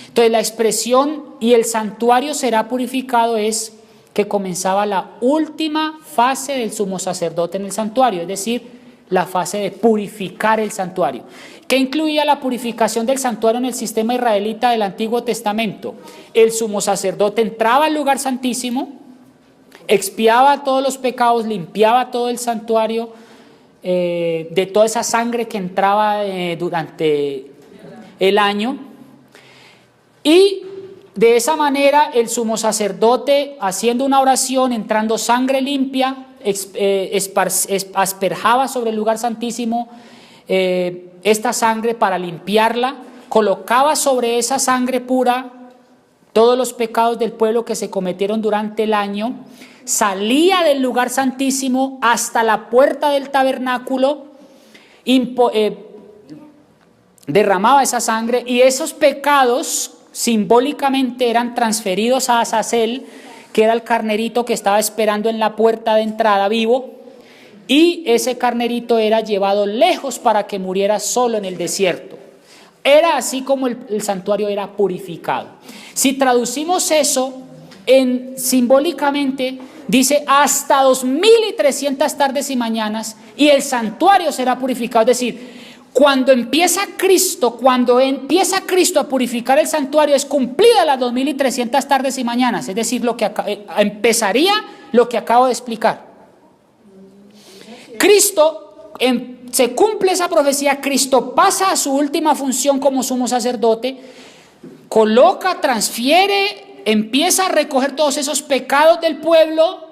Entonces la expresión y el santuario será purificado es que comenzaba la última fase del sumo sacerdote en el santuario, es decir, la fase de purificar el santuario. ¿Qué incluía la purificación del santuario en el sistema israelita del Antiguo Testamento? El sumo sacerdote entraba al lugar santísimo, expiaba todos los pecados, limpiaba todo el santuario de toda esa sangre que entraba durante el año, y de esa manera el sumo sacerdote, haciendo una oración, entrando sangre limpia, asperjaba sobre el lugar santísimo esta sangre para limpiarla, colocaba sobre esa sangre pura todos los pecados del pueblo que se cometieron durante el año, salía del lugar santísimo hasta la puerta del tabernáculo, derramaba esa sangre, y esos pecados simbólicamente eran transferidos a Azazel, que era el carnerito que estaba esperando en la puerta de entrada vivo, y ese carnerito era llevado lejos para que muriera solo en el desierto. Era así como el santuario era purificado. Si traducimos eso simbólicamente, dice hasta 2300 tardes y mañanas y el santuario será purificado. Es decir, cuando empieza Cristo a purificar el santuario, es cumplida las 2300 tardes y mañanas. Es decir, empezaría lo que acabo de explicar. Cristo, se cumple esa profecía, Cristo pasa a su última función como sumo sacerdote, coloca, transfiere, empieza a recoger todos esos pecados del pueblo.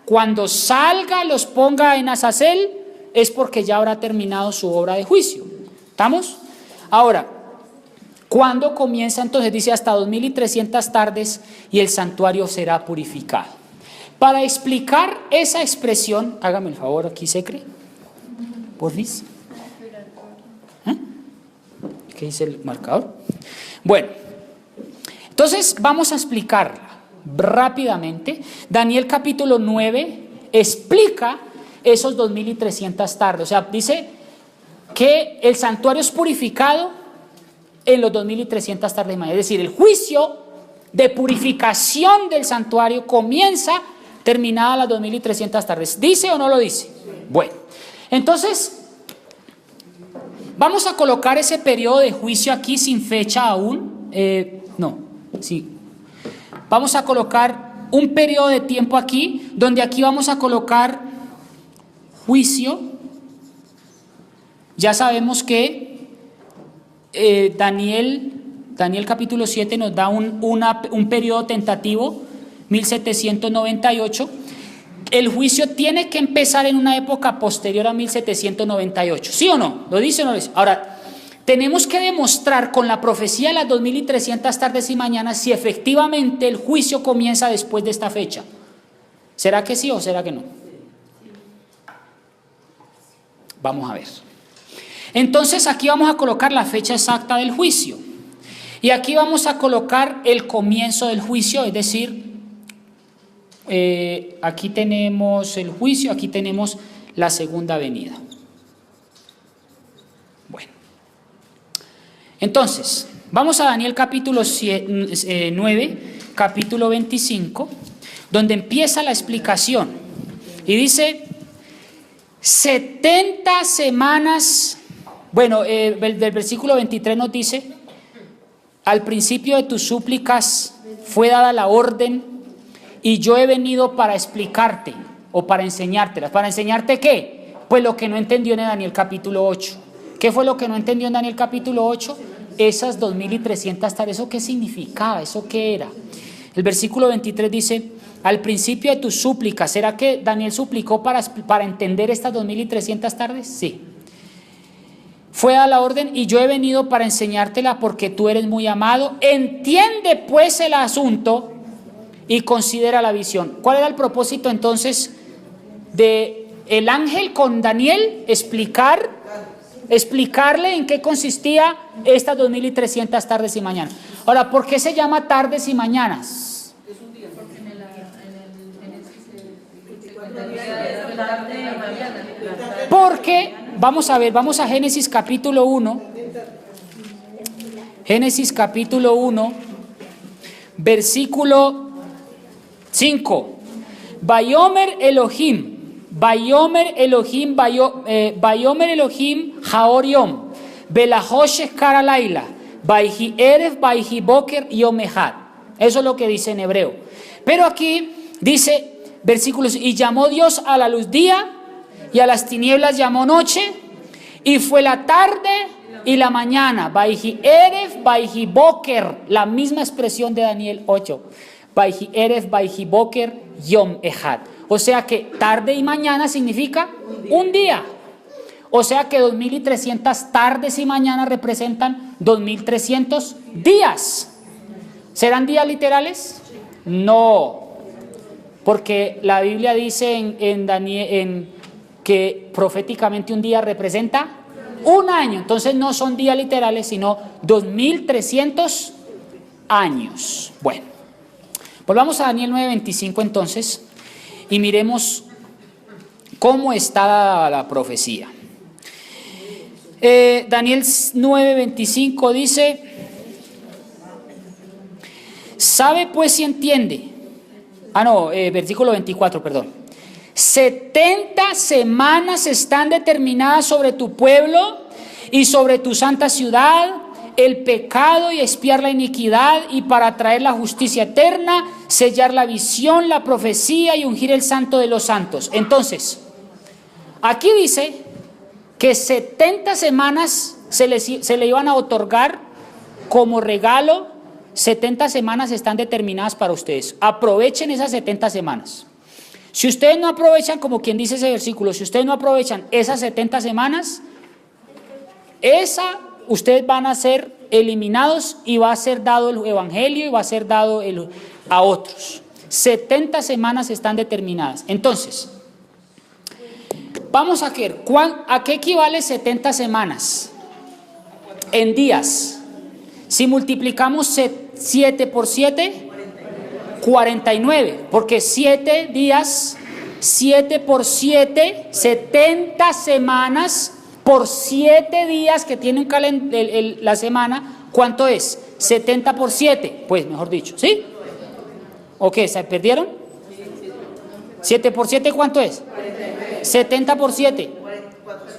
Cuando salga, los ponga en Azazel, es porque ya habrá terminado su obra de juicio. ¿Estamos? Ahora, ¿cuándo comienza entonces? Dice hasta 2300 tardes y el santuario será purificado. Para explicar esa expresión, hágame el favor aquí, Secre, porfis. ¿Qué dice el marcador? Bueno, entonces vamos a explicarla rápidamente. Daniel capítulo 9 explica esos 2300 tardes. O sea, dice que el santuario es purificado en los 2300 tardes. Es decir, el juicio de purificación del santuario comienza terminada las 2300 tardes. ¿Dice o no lo dice? Bueno, entonces vamos a colocar ese periodo de juicio aquí sin fecha aún. Vamos a colocar un periodo de tiempo aquí, donde aquí vamos a colocar juicio. Ya sabemos que Daniel capítulo 7 nos da un periodo tentativo, 1798. El juicio tiene que empezar en una época posterior a 1798, ¿sí o no? ¿Lo dice o no lo dice? Ahora, tenemos que demostrar con la profecía de las 2300 tardes y mañanas si efectivamente el juicio comienza después de esta fecha. ¿Será que sí o será que no? Vamos a ver. Entonces aquí vamos a colocar la fecha exacta del juicio. Y aquí vamos a colocar el comienzo del juicio, es decir, aquí tenemos el juicio, aquí tenemos la segunda venida. Bueno, entonces, vamos a Daniel capítulo 9, capítulo 25, donde empieza la explicación. Y dice, 70 semanas, del versículo 23 nos dice, al principio de tus súplicas fue dada la orden y yo he venido para explicarte o para enseñártelas. ¿Para enseñarte qué? Pues lo que no entendió en Daniel capítulo 8. ¿Qué fue lo que no entendió en Daniel capítulo 8? Esas 2300 tareas. ¿Eso qué significaba? ¿Eso qué era? El versículo 23 dice, al principio de tus súplicas. ¿Será que Daniel suplicó para entender estas 2300 tardes? Sí. Fue a la orden y yo he venido para enseñártela porque tú eres muy amado. Entiende pues el asunto y considera la visión. ¿Cuál era el propósito entonces de el ángel con Daniel? Explicar explicarle en qué consistía estas 2300 tardes y mañanas. Ahora, ¿por qué se llama tardes y mañanas? Porque, vamos a ver, vamos a Génesis capítulo 1. Génesis capítulo 1, versículo 5. Vayomer Elohim, Haor Yom, Belahoshes Karalaila, Vaihi Erev, Vaihi Boker Yom Echad. Eso es lo que dice en hebreo. Pero aquí dice, versículos, y llamó Dios a la luz día, y a las tinieblas llamó noche, y fue la tarde y la mañana. Vaihi Erev, Vaihi Boker, la misma expresión de Daniel 8. Vaihi Erev, Vaihi Boker Yom Echad. O sea que tarde y mañana significa un día. O sea que 2300 tardes y mañanas representan 2300 días. ¿Serán días literales? No. Porque la Biblia dice en Daniel que proféticamente un día representa un año. Entonces no son días literales, sino 2300 años. Bueno, volvamos a Daniel 9:25 entonces. Y miremos cómo está la profecía. Daniel 9:25 dice, sabe pues si entiende. Versículo 24, perdón. 70 semanas están determinadas sobre tu pueblo y sobre tu santa ciudad, el pecado y expiar la iniquidad, y para traer la justicia eterna, sellar la visión, la profecía y ungir el santo de los santos. Entonces, aquí dice que 70 semanas se le iban a otorgar como regalo. 70 semanas están determinadas para ustedes. Aprovechen esas 70 semanas. Si ustedes no aprovechan, como quien dice ese versículo, si ustedes no aprovechan esas 70 semanas, ustedes van a ser eliminados y va a ser dado el evangelio y va a ser dado a otros. 70 semanas están determinadas. Entonces, vamos a ver, ¿a qué equivale 70 semanas? En días. Si multiplicamos 7 por 7, 49, porque 7 días, 7 por 7, 70 semanas por 7 días que tiene la semana, ¿cuánto es? 70 por 7, pues mejor dicho, ¿sí? ¿O qué? ¿Se perdieron? 7 por 7, ¿cuánto es? 70 por 7,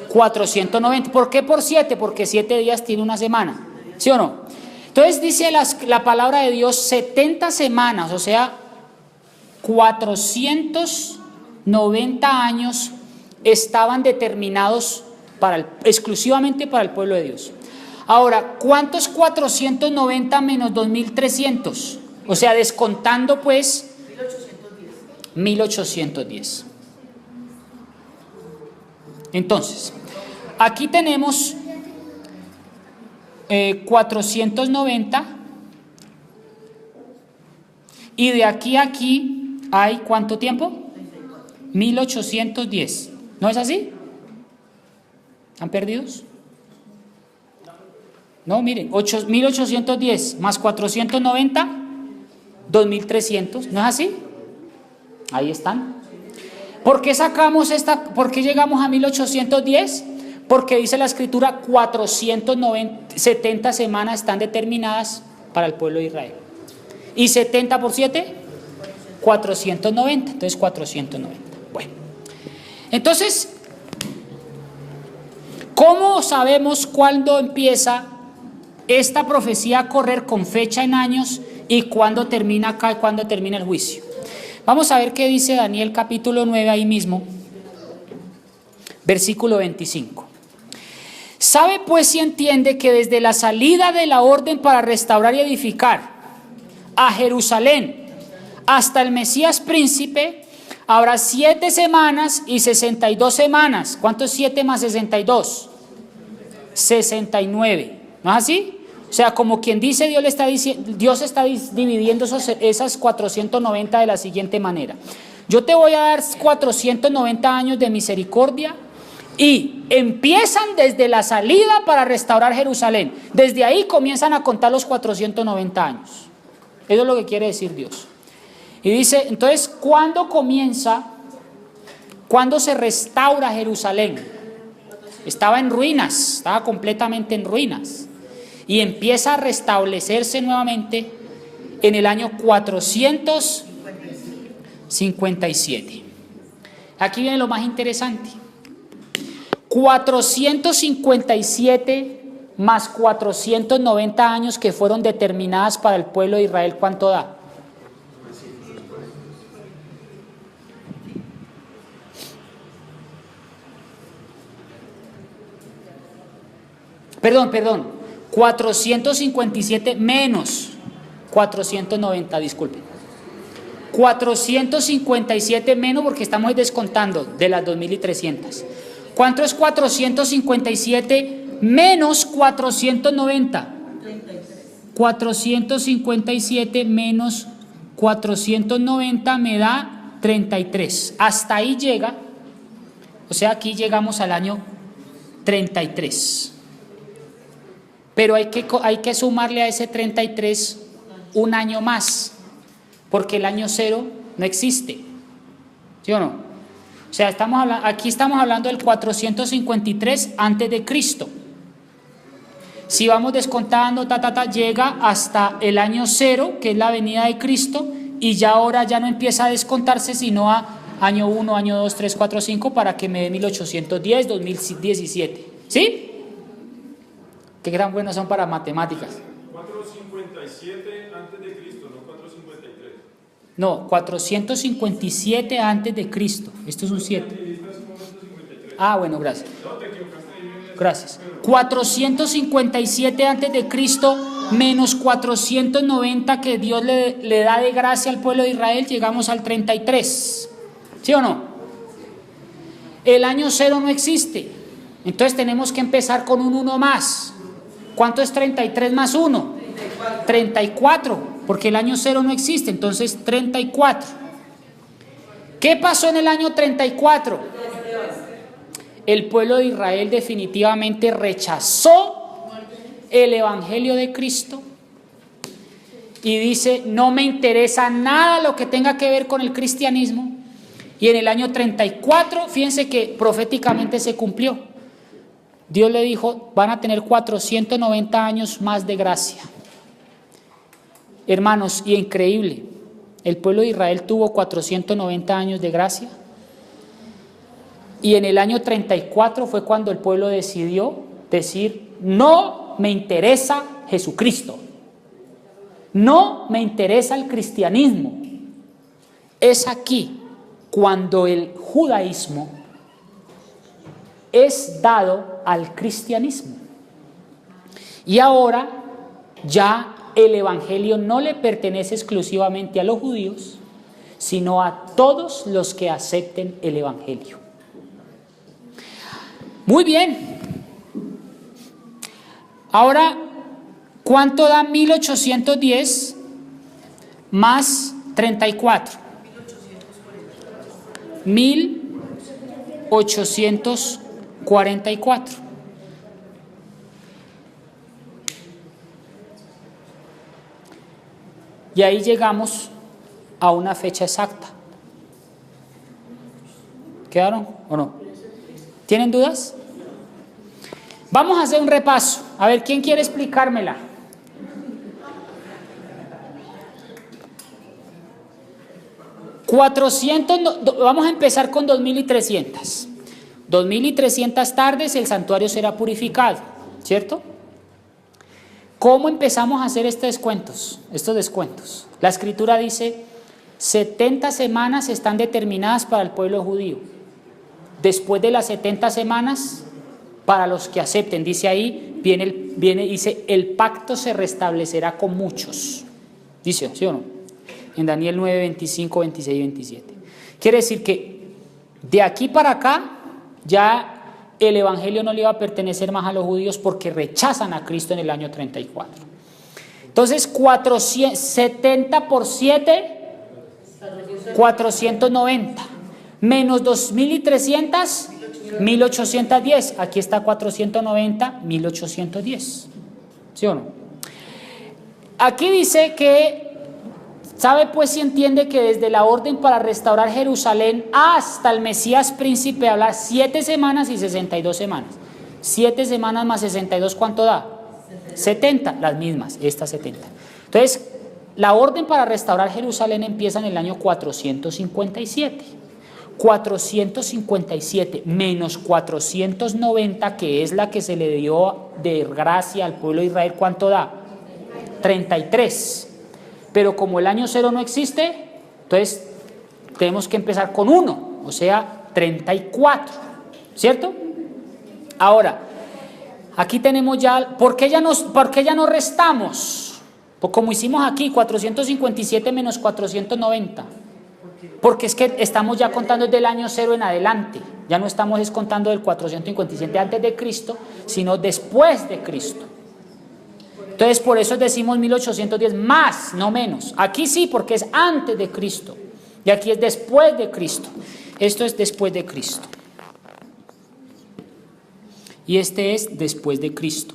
490. ¿Por qué por 7? Porque 7 días tiene una semana, ¿sí o no? Entonces dice la palabra de Dios, 70 semanas, o sea, 490 años estaban determinados exclusivamente para el pueblo de Dios. Ahora, ¿cuántos 490 menos 2300? O sea, descontando pues 1810. Entonces, aquí tenemos 490 y de aquí a aquí hay ¿cuánto tiempo? 1810. ¿No es así? ¿Están perdidos? No, miren, 1810 más 490, 2300. ¿No es así? Ahí están. ¿Por qué por qué llegamos a 1810? Porque dice la escritura 70 semanas están determinadas para el pueblo de Israel. ¿Y 70 por 7? 490. Entonces 490. Bueno. Entonces, ¿cómo sabemos cuándo empieza esta profecía a correr con fecha en años y cuándo termina acá y cuándo termina el juicio? Vamos a ver qué dice Daniel capítulo 9 ahí mismo, versículo 25. Sabe pues si entiende que desde la salida de la orden para restaurar y edificar a Jerusalén hasta el Mesías príncipe habrá 7 semanas y 62 semanas. ¿Cuánto es 7 más 62? 69. ¿No es así? O sea, como quien dice, Dios está dividiendo esas 490 de la siguiente manera. Yo te voy a dar 490 años de misericordia Y empiezan desde la salida para restaurar Jerusalén. Desde ahí comienzan a contar los 490 años. Eso es lo que quiere decir Dios. Y dice, entonces, ¿cuándo comienza? ¿Cuándo se restaura Jerusalén? Estaba en ruinas, estaba completamente en ruinas. Y empieza a restablecerse nuevamente en el año 457. Aquí viene lo más interesante. 457 más 490 años que fueron determinadas para el pueblo de Israel, ¿cuánto da? Perdón, 457 menos 490, disculpen. 457 menos porque estamos descontando de las 2300. ¿Cuánto es 457 menos 490? 457 menos 490 me da 33. Hasta ahí llega, o sea, aquí llegamos al año 33. Pero hay que sumarle a ese 33 un año más, porque el año 0 no existe, ¿sí o no? O sea, aquí estamos hablando del 453 antes de Cristo. Si vamos descontando, llega hasta el año 0, que es la venida de Cristo, y ya ahora ya no empieza a descontarse, sino a año 1, año 2, 3, 4, 5, para que me dé 1810, 2017. ¿Sí? ¿Qué gran buenos son para matemáticas? 457 antes de Cristo, no 453. No, 457 antes de Cristo. Esto es un 7. Ah, bueno, gracias. Gracias. 457 antes de Cristo menos 490 que Dios le da de gracia al pueblo de Israel, llegamos al 33. ¿Sí o no? El año 0 no existe. Entonces tenemos que empezar con un 1 más. ¿Cuánto es 33 más 1? 34, porque el año 0 no existe, entonces 34. ¿Qué pasó en el año 34? El pueblo de Israel definitivamente rechazó el evangelio de Cristo y dice, no me interesa nada lo que tenga que ver con el cristianismo. Y en el año 34, fíjense que proféticamente se cumplió. Dios le dijo, van a tener 490 años más de gracia. Hermanos, y increíble, el pueblo de Israel tuvo 490 años de gracia. Y en el año 34 fue cuando el pueblo decidió decir, no me interesa Jesucristo. No me interesa el cristianismo. Es aquí cuando el judaísmo es dado al cristianismo. Y ahora ya el evangelio no le pertenece exclusivamente a los judíos, sino a todos los que acepten el evangelio. Muy bien. Ahora, ¿cuánto da 1810 más 34? 1844. Y ahí llegamos a una fecha exacta. ¿Quedaron o no? ¿Tienen dudas? Vamos a hacer un repaso. A ver, ¿quién quiere explicármela? Vamos a empezar con 2300. 2300 tardes el santuario será purificado, ¿cierto? ¿Cómo empezamos a hacer estos descuentos? La escritura dice, 70 semanas están determinadas para el pueblo judío. Después de las 70 semanas, para los que acepten, dice ahí, dice, el pacto se restablecerá con muchos. Dice, ¿sí o no? En Daniel 9, 25, 26 y 27. Quiere decir que de aquí para acá, ya el evangelio no le iba a pertenecer más a los judíos porque rechazan a Cristo en el año 34. Entonces, 70 por 7, 490. Menos 2300, 1810, aquí está 490, 1810. ¿Sí o no? Aquí dice que, ¿sabe pues si entiende que desde la orden para restaurar Jerusalén hasta el Mesías príncipe habla 7 semanas y 62 semanas? 7 semanas más 62, ¿cuánto da? 70, las mismas, estas 70. Entonces, la orden para restaurar Jerusalén empieza en el año 457. 457 menos 490, que es la que se le dio de gracia al pueblo de Israel, ¿cuánto da? 33. Pero como el año 0 no existe, entonces tenemos que empezar con 1, o sea, 34, ¿cierto? Ahora, aquí tenemos ya, ¿por qué ya no restamos? Pues como hicimos aquí, 457 menos 490. Porque es que estamos ya contando desde el año 0 en adelante. Ya no estamos contando del 457 antes de Cristo, sino después de Cristo. Entonces, por eso decimos 1810 más, no menos. Aquí sí, porque es antes de Cristo. Y aquí es después de Cristo. Esto es después de Cristo. Y este es después de Cristo.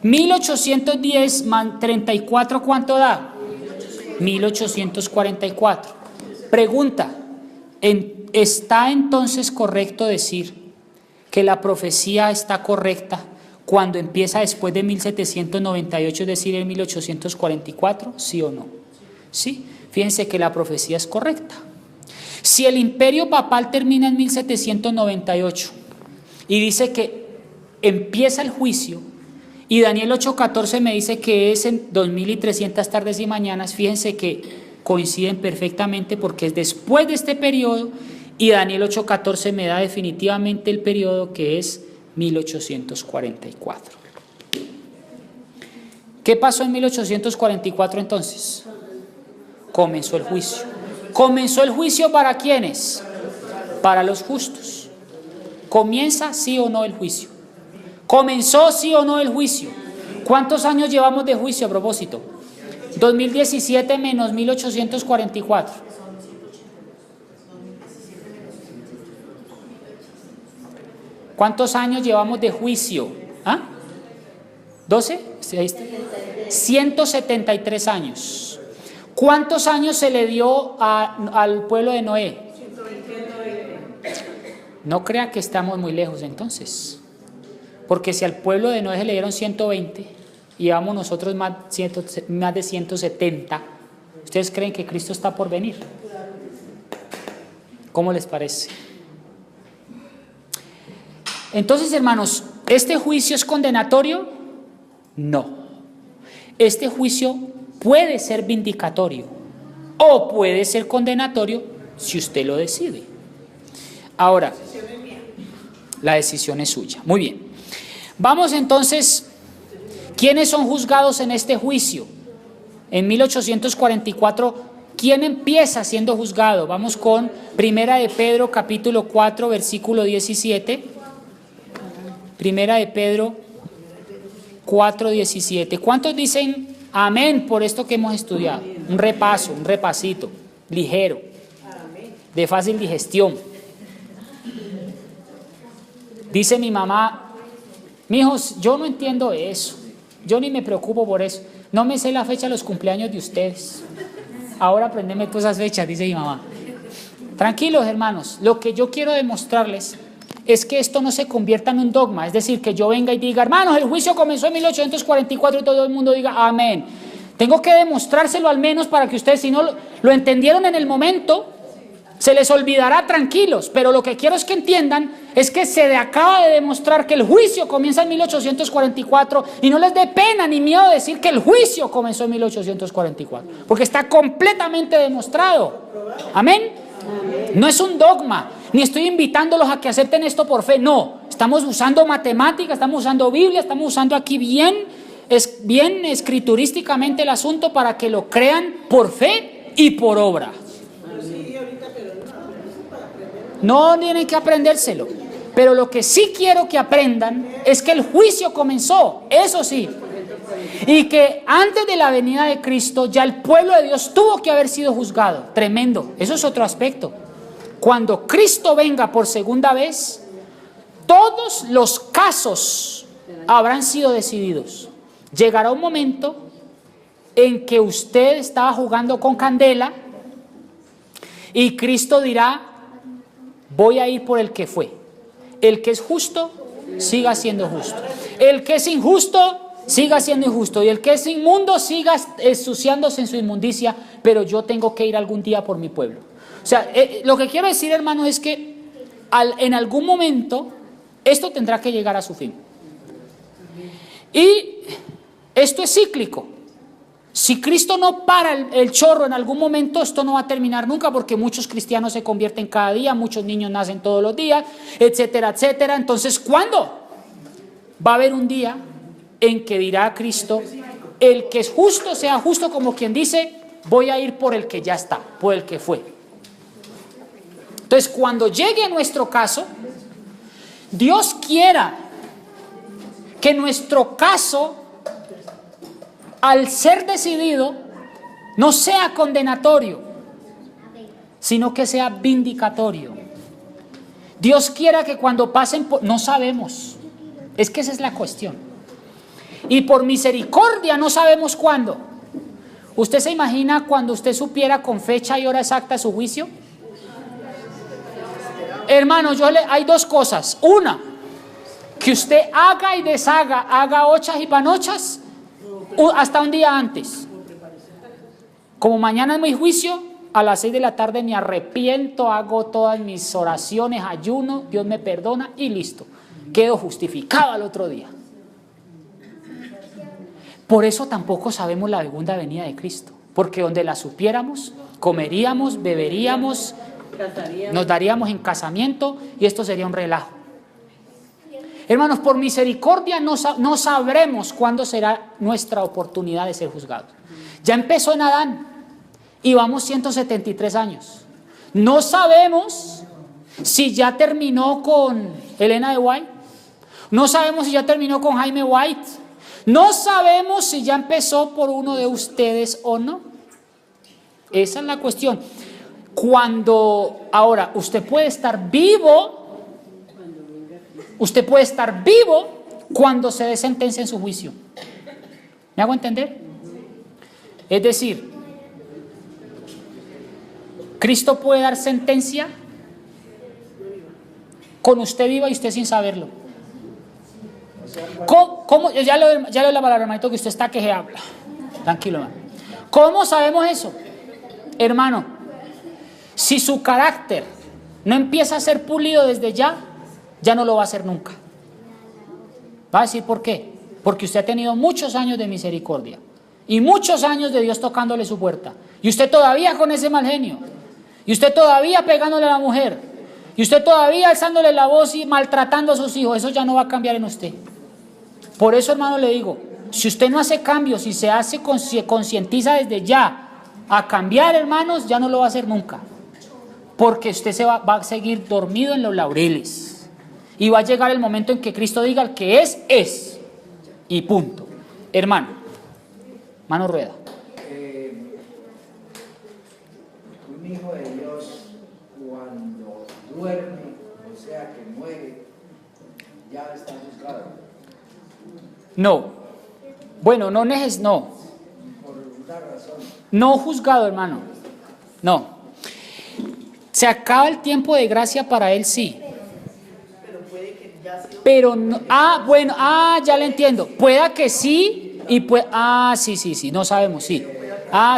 1810 más 34, ¿cuánto da? 1844. Pregunta, ¿está entonces correcto decir que la profecía está correcta cuando empieza después de 1798, es decir, en 1844? ¿Sí o no? Sí, fíjense que la profecía es correcta. Si el imperio papal termina en 1798 y dice que empieza el juicio, y Daniel 8:14 me dice que es en 2300 tardes y mañanas, fíjense que coinciden perfectamente porque es después de este periodo, y Daniel 8:14 me da definitivamente el periodo que es 1844. ¿Qué pasó en 1844 entonces? Comenzó el juicio. ¿Comenzó el juicio para quiénes? Para los justos. ¿Comienza sí o no el juicio? ¿Comenzó sí o no el juicio? ¿Cuántos años llevamos de juicio a propósito? 2017 menos 1844. ¿Cuántos años llevamos de juicio? ¿Ah? ¿12? 173 años. ¿Cuántos años se le dio al pueblo de Noé? No crea que estamos muy lejos entonces. Porque si al pueblo de Noé se le dieron 120 y llevamos nosotros más de 170, ¿ustedes creen que Cristo está por venir? ¿Cómo les parece? Entonces, hermanos, ¿este juicio es condenatorio? No. Este juicio puede ser vindicatorio o puede ser condenatorio si usted lo decide. Ahora, la decisión es suya. Muy bien. Vamos entonces, ¿quiénes son juzgados en este juicio? En 1844, ¿quién empieza siendo juzgado? Vamos con Primera de Pedro, capítulo 4, versículo 17. Primera de Pedro 4, 17. ¿Cuántos dicen amén por esto que hemos estudiado? Un repaso, un repasito, ligero, de fácil digestión. Dice mi mamá: mijos, yo no entiendo eso, yo ni me preocupo por eso, no me sé la fecha de los cumpleaños de ustedes. Ahora aprendeme todas esas fechas, dice mi mamá. Tranquilos, hermanos, lo que yo quiero demostrarles es que esto no se convierta en un dogma, es decir, que yo venga y diga, hermanos, el juicio comenzó en 1844 y todo el mundo diga amén. Tengo que demostrárselo al menos para que ustedes, si no lo entendieron en el momento, se les olvidará, tranquilos, pero lo que quiero es que entiendan es que se acaba de demostrar que el juicio comienza en 1844 y no les dé pena ni miedo decir que el juicio comenzó en 1844, porque está completamente demostrado. Amén. No es un dogma, ni estoy invitándolos a que acepten esto por fe, no. Estamos usando matemáticas, estamos usando Biblia, estamos usando aquí bien escriturísticamente el asunto para que lo crean por fe y por obra. No tienen que aprendérselo, pero lo que sí quiero que aprendan es que el juicio comenzó, eso sí, y que antes de la venida de Cristo ya el pueblo de Dios tuvo que haber sido juzgado. Tremendo, eso es otro aspecto. Cuando Cristo venga por segunda vez, todos los casos habrán sido decididos. Llegará un momento en que usted estaba jugando con candela y Cristo dirá, voy a ir por el que fue. El que es justo, siga siendo justo. El que es injusto, siga siendo injusto. Y el que es inmundo, siga ensuciándose en su inmundicia. Pero yo tengo que ir algún día por mi pueblo. O sea, lo que quiero decir, hermano, es que en algún momento esto tendrá que llegar a su fin. Y esto es cíclico. Si Cristo no para el chorro en algún momento, esto no va a terminar nunca, porque muchos cristianos se convierten cada día, muchos niños nacen todos los días, etcétera, etcétera. Entonces, ¿cuándo? Va a haber un día en que dirá a Cristo, el que es justo sea justo, como quien dice, voy a ir por el que ya está, por el que fue. Entonces, cuando llegue nuestro caso, Dios quiera que nuestro caso, al ser decidido, no sea condenatorio, sino que sea vindicatorio. Dios quiera que cuando pasen por... No sabemos. Es que esa es la cuestión. Y por misericordia no sabemos cuándo. ¿Usted se imagina cuando usted supiera con fecha y hora exacta su juicio? Hermano, hay dos cosas. Una, que usted haga y deshaga, haga ochas y panochas, hasta un día antes. Como mañana es mi juicio, a las 6 de la tarde me arrepiento, hago todas mis oraciones, ayuno, Dios me perdona y listo. Quedo justificado al otro día. Por eso tampoco sabemos la segunda venida de Cristo, porque donde la supiéramos, comeríamos, beberíamos, nos daríamos en casamiento y esto sería un relajo. Hermanos, por misericordia no sabremos cuándo será nuestra oportunidad de ser juzgados. Ya empezó en Adán y vamos 173 años. No sabemos si ya terminó con Elena de White. No sabemos si ya terminó con Jaime White. No sabemos si ya empezó por uno de ustedes o no. Esa es la cuestión. Ahora, usted puede estar vivo. Usted puede estar vivo cuando se dé sentencia en su juicio. ¿Me hago entender? Es decir, Cristo puede dar sentencia con usted viva y usted sin saberlo. ¿Cómo? Ya le doy la palabra, hermanito, que usted está que se habla. Tranquilo, hermano. ¿Cómo sabemos eso? Hermano, si su carácter no empieza a ser pulido desde ya no lo va a hacer nunca. ¿Va a decir por qué? Porque usted ha tenido muchos años de misericordia y muchos años de Dios tocándole su puerta. Y usted todavía con ese mal genio. Y usted todavía pegándole a la mujer. Y usted todavía alzándole la voz y maltratando a sus hijos. Eso ya no va a cambiar en usted. Por eso, hermano, le digo, si usted no hace cambios y se concientiza desde ya a cambiar, hermanos, ya no lo va a hacer nunca. Porque usted va a seguir dormido en los laureles. Y va a llegar el momento en que Cristo diga, el que es. Y punto. Hermano Rueda. Un hijo de Dios, cuando duerme, o sea que muere, ya está juzgado. No. Bueno, no. Por una razón. No juzgado, hermano. No. Se acaba el tiempo de gracia para él, sí. Pero no, bueno, ya le entiendo. Pueda que sí y puede, sí, no sabemos, sí.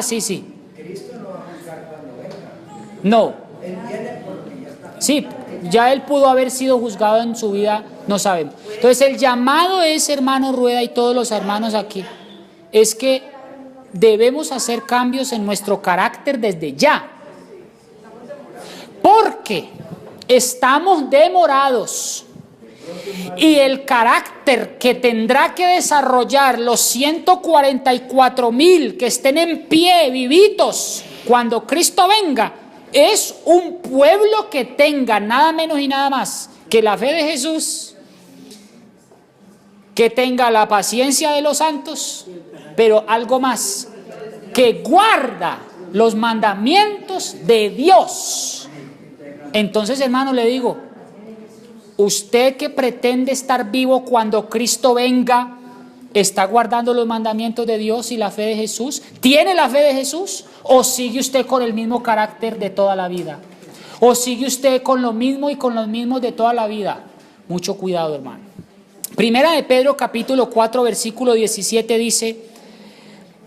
Sí. Cristo no va a juzgar cuando venga. No. Él viene porque ya está. Sí, ya él pudo haber sido juzgado en su vida, no sabemos. Entonces el llamado es, hermano Rueda y todos los hermanos aquí, es que debemos hacer cambios en nuestro carácter desde ya. Porque estamos demorados. Y el carácter que tendrá que desarrollar los 144,000 que estén en pie, vivitos, cuando Cristo venga, es un pueblo que tenga nada menos y nada más que la fe de Jesús, que tenga la paciencia de los santos, pero algo más, que guarda los mandamientos de Dios. Entonces, hermano, le digo, usted que pretende estar vivo cuando Cristo venga, ¿está guardando los mandamientos de Dios y la fe de Jesús? ¿Tiene la fe de Jesús? ¿O sigue usted con el mismo carácter de toda la vida? ¿O sigue usted con lo mismo y con los mismos de toda la vida? Mucho cuidado, hermano. Primera de Pedro, capítulo 4, versículo 17 dice: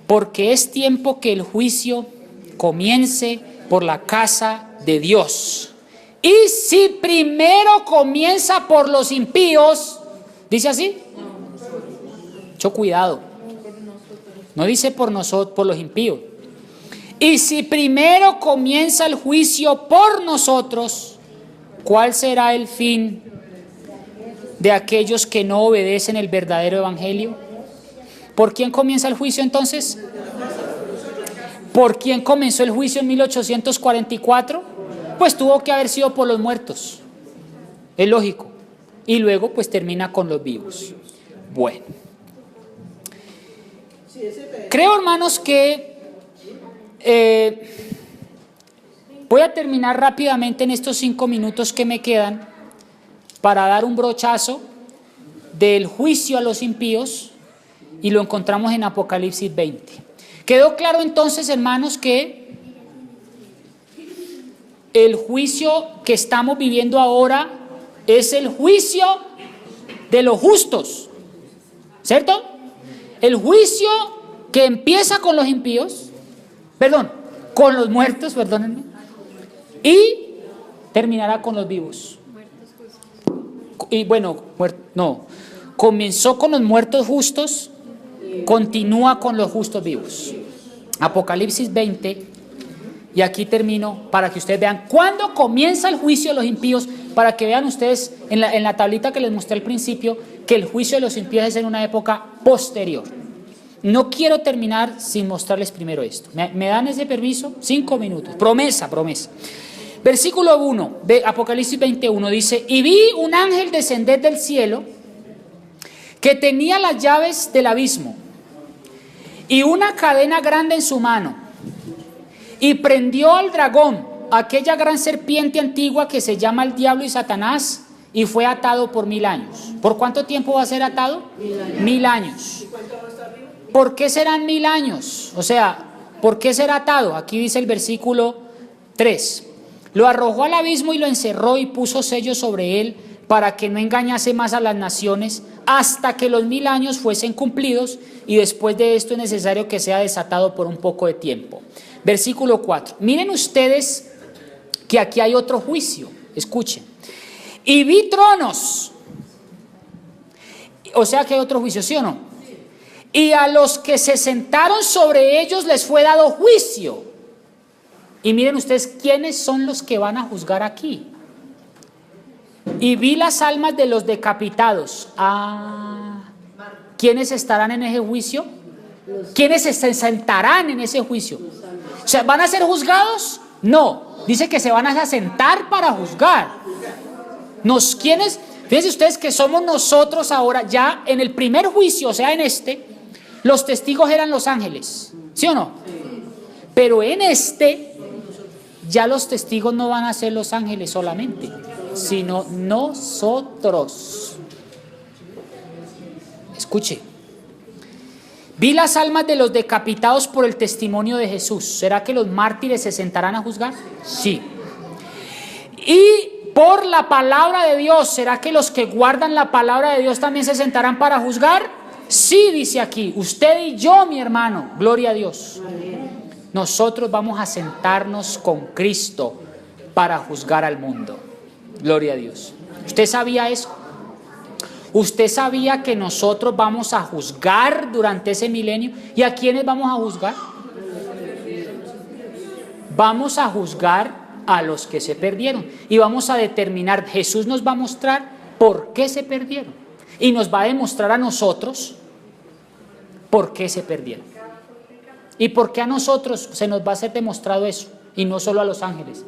porque es tiempo que el juicio comience por la casa de Dios. Y si primero comienza por los impíos, ¿dice así? Mucho cuidado. No dice por nosotros, por los impíos. Y si primero comienza el juicio por nosotros, ¿cuál será el fin de aquellos que no obedecen el verdadero evangelio? ¿Por quién comienza el juicio entonces? ¿Por quién comenzó el juicio en 1844? Pues tuvo que haber sido por los muertos. Es lógico. Y luego pues termina con los vivos. Bueno. Creo, hermanos, que voy a terminar rápidamente en estos 5 minutos que me quedan para dar un brochazo del juicio a los impíos, y lo encontramos en Apocalipsis 20. ¿Quedó claro entonces, hermanos, que el juicio que estamos viviendo ahora es el juicio de los justos? ¿Cierto? El juicio que empieza con los impíos, con los muertos, perdónenme, y terminará con los vivos. Y bueno, comenzó con los muertos justos, continúa con los justos vivos. Apocalipsis 20, y aquí termino para que ustedes vean cuándo comienza el juicio de los impíos, para que vean ustedes en la tablita que les mostré al principio, que el juicio de los impíos es en una época posterior. No quiero terminar sin mostrarles primero esto. ¿Me dan ese permiso? 5 minutos. Promesa. Versículo 1 de Apocalipsis 21 dice: y vi un ángel descender del cielo que tenía las llaves del abismo y una cadena grande en su mano, y prendió al dragón, aquella gran serpiente antigua que se llama el diablo y Satanás, y fue atado por 1000 años. ¿Por cuánto tiempo va a ser atado? 1000 años. ¿Por qué serán 1000 años? O sea, ¿por qué será atado? Aquí dice el versículo 3. Lo arrojó al abismo y lo encerró y puso sellos sobre él para que no engañase más a las naciones hasta que los 1000 años fuesen cumplidos, y después de esto es necesario que sea desatado por un poco de tiempo. Versículo 4. Miren ustedes que aquí hay otro juicio. Escuchen. Y vi tronos. O sea que hay otro juicio, ¿sí o no? Y a los que se sentaron sobre ellos les fue dado juicio. Y miren ustedes quiénes son los que van a juzgar aquí. Y vi las almas de los decapitados. ¿Quiénes estarán en ese juicio? ¿Quiénes se sentarán en ese juicio? O sea, ¿van a ser juzgados? No. Dice que se van a sentar para juzgar. ¿Quiénes? Fíjense ustedes que somos nosotros ahora, ya en el primer juicio, o sea, en este, los testigos eran los ángeles. ¿Sí o no? Pero en este, ya los testigos no van a ser los ángeles solamente, sino nosotros. Escuche. Vi las almas de los decapitados por el testimonio de Jesús. ¿Será que los mártires se sentarán a juzgar? Sí. Y por la palabra de Dios, ¿será que los que guardan la palabra de Dios también se sentarán para juzgar? Sí, dice aquí. Usted y yo, mi hermano, gloria a Dios. Nosotros vamos a sentarnos con Cristo para juzgar al mundo. Gloria a Dios. ¿Usted sabía eso? ¿Usted sabía que nosotros vamos a juzgar durante ese milenio? ¿Y a quiénes vamos a juzgar? Vamos a juzgar a los que se perdieron. Y vamos a determinar, Jesús nos va a mostrar por qué se perdieron. Y nos va a demostrar a nosotros por qué se perdieron. ¿Y por qué a nosotros se nos va a ser demostrado eso? Y no solo a los ángeles.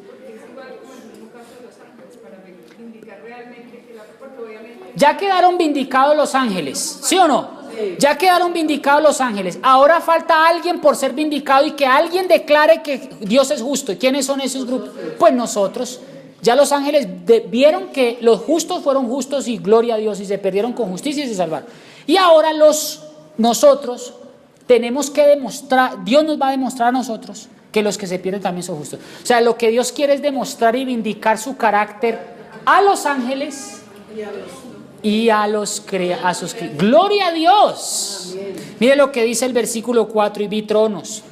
Ya quedaron vindicados los ángeles, ¿sí o no? Ya quedaron vindicados los ángeles. Ahora falta alguien por ser vindicado y que alguien declare que Dios es justo. ¿Y quiénes son esos grupos? Pues nosotros, Ya los ángeles vieron que los justos fueron justos y gloria a Dios, y se perdieron con justicia y se salvaron. Y ahora nosotros tenemos que demostrar, Dios nos va a demostrar a nosotros que los que se pierden también son justos. O sea, lo que Dios quiere es demostrar y vindicar su carácter a los ángeles y a sus gloria a Dios. Mire lo que dice el versículo 4: y vi tronos,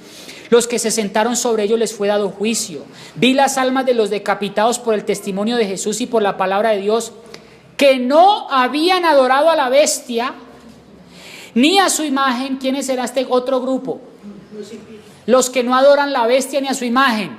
los que se sentaron sobre ellos les fue dado juicio. Vi las almas de los decapitados por el testimonio de Jesús y por la palabra de Dios, que no habían adorado a la bestia ni a su imagen. ¿Quiénes será este otro grupo? Los que no adoran la bestia ni a su imagen.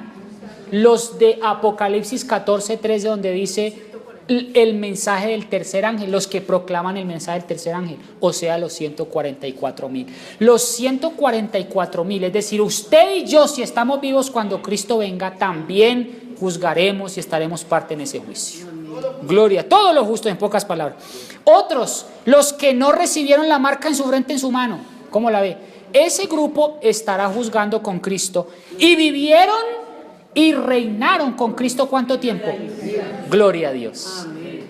Los de Apocalipsis 14:13, donde dice el mensaje del tercer ángel, los que proclaman el mensaje del tercer ángel, o sea, los 144,000. Los 144,000, es decir, usted y yo, si estamos vivos cuando Cristo venga, también juzgaremos y estaremos parte en ese juicio. Gloria, todos los justos, en pocas palabras. Otros, los que no recibieron la marca en su frente, en su mano. ¿Cómo la ve? Ese grupo estará juzgando con Cristo y vivieron y reinaron con Cristo. ¿Cuánto tiempo? Gloria a Dios.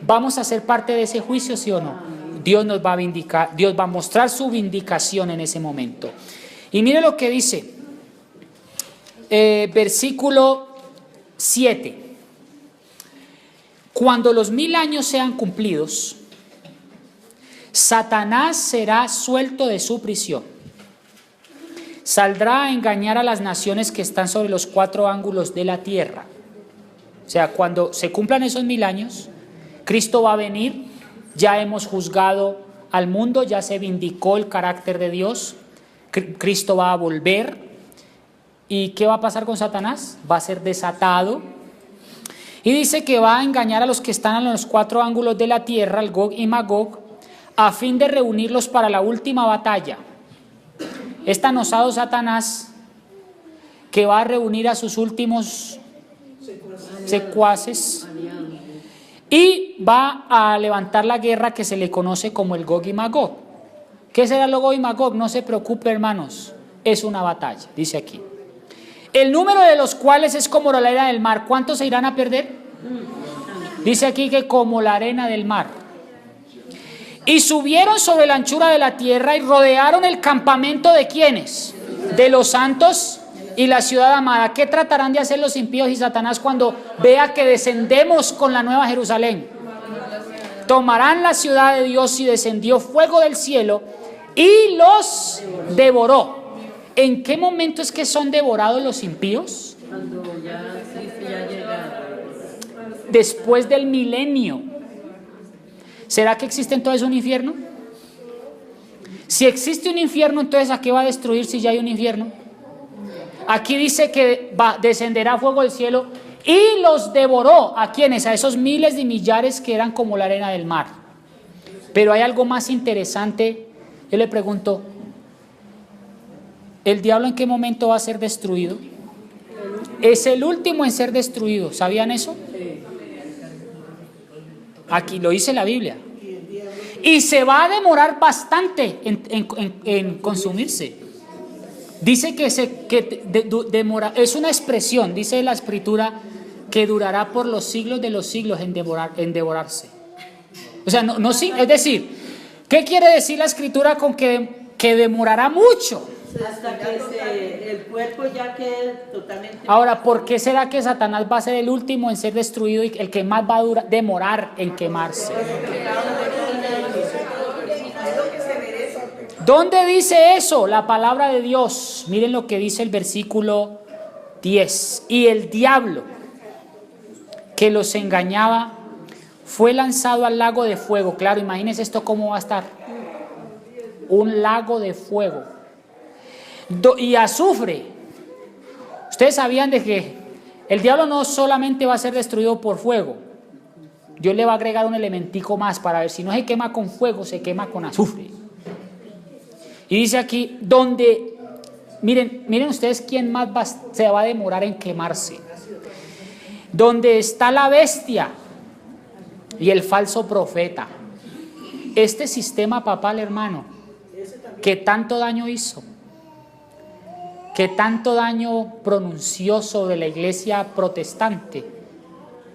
¿Vamos a ser parte de ese juicio, sí o no? Dios nos va a vindicar, Dios va a mostrar su vindicación en ese momento. Y mire lo que dice, versículo 7. Cuando los 1000 años sean cumplidos, Satanás será suelto de su prisión. Saldrá a engañar a las naciones que están sobre los 4 ángulos de la tierra. O sea, cuando se cumplan esos 1000 años, Cristo va a venir. Ya hemos juzgado al mundo, ya se vindicó el carácter de Dios. Cristo va a volver. ¿Y qué va a pasar con Satanás? Va a ser desatado. Y dice que va a engañar a los que están en los 4 ángulos de la tierra, el Gog y Magog, a fin de reunirlos para la última batalla. Es tan osado Satanás que va a reunir a sus últimos secuaces y va a levantar la guerra que se le conoce como el Gog y Magog. ¿Qué será el Gog y Magog? No se preocupe, hermanos, es una batalla, dice aquí. El número de los cuales es como la arena del mar. ¿Cuántos se irán a perder? Dice aquí que como la arena del mar. Y subieron sobre la anchura de la tierra y rodearon el campamento de ¿quiénes? De los santos y la ciudad amada. ¿Qué tratarán de hacer los impíos y Satanás cuando vea que descendemos con la nueva Jerusalén? Tomarán la ciudad de Dios y descendió fuego del cielo y los devoró. ¿En qué momento es que son devorados los impíos? Cuando ya llega. Después del milenio. ¿Será que existe entonces un infierno? Si existe un infierno, entonces ¿a qué va a destruir si ya hay un infierno? Aquí dice que descenderá fuego del cielo y los devoró. ¿A quiénes? A esos miles y millares que eran como la arena del mar. Pero hay algo más interesante. Yo le pregunto, ¿el diablo en qué momento va a ser destruido? Es el último en ser destruido. ¿Sabían eso? Aquí lo dice la Biblia. Y se va a demorar bastante en consumirse. Dice que demora, es una expresión, dice la Escritura, que durará por los siglos de los siglos en devorarse. O sea, no, es decir, ¿qué quiere decir la Escritura con que demorará mucho? Hasta que el cuerpo ya quede totalmente... Ahora, ¿por qué será que Satanás va a ser el último en ser destruido y el que más va a demorar en quemarse? ¿Dónde dice eso? La palabra de Dios. Miren lo que dice el versículo 10. Y el diablo que los engañaba fue lanzado al lago de fuego. Claro, imagínense esto cómo va a estar. Un lago de fuego. Y azufre. Ustedes sabían de que el diablo no solamente va a ser destruido por fuego. Dios le va a agregar un elementico más para ver si no se quema con fuego, se quema con azufre. Y dice aquí, donde, miren ustedes quién más se va a demorar en quemarse. Donde está la bestia y el falso profeta. Este sistema papal, hermano, que tanto daño hizo, que tanto daño pronunció sobre la iglesia protestante,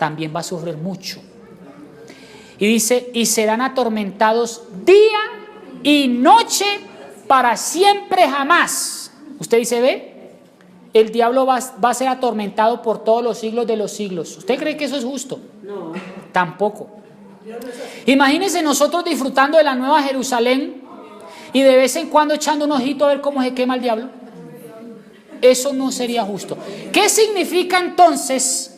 también va a sufrir mucho. Y dice, y serán atormentados día y noche para siempre jamás. Usted dice, ve, el diablo va a ser atormentado por todos los siglos de los siglos. ¿Usted cree que eso es justo? No. Tampoco. Imagínense nosotros disfrutando de la Nueva Jerusalén y de vez en cuando echando un ojito a ver cómo se quema el diablo. Eso no sería justo. ¿Qué significa entonces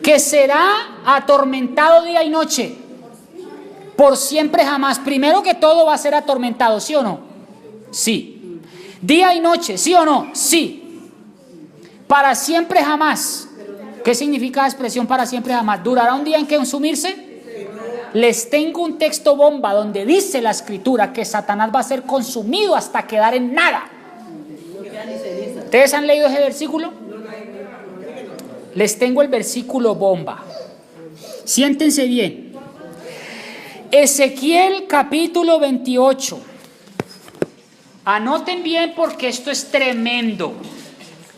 que será atormentado día y noche? Por siempre jamás. Primero que todo va a ser atormentado, ¿sí o no? Sí. Día y noche, ¿sí o no? Sí. Para siempre jamás. ¿Qué significa la expresión para siempre jamás? ¿Durará un día en que consumirse? Les tengo un texto bomba donde dice la escritura que Satanás va a ser consumido hasta quedar en nada. ¿Ustedes han leído ese versículo? Les tengo el versículo bomba. Siéntense bien. Ezequiel capítulo 28. Anoten bien porque esto es tremendo.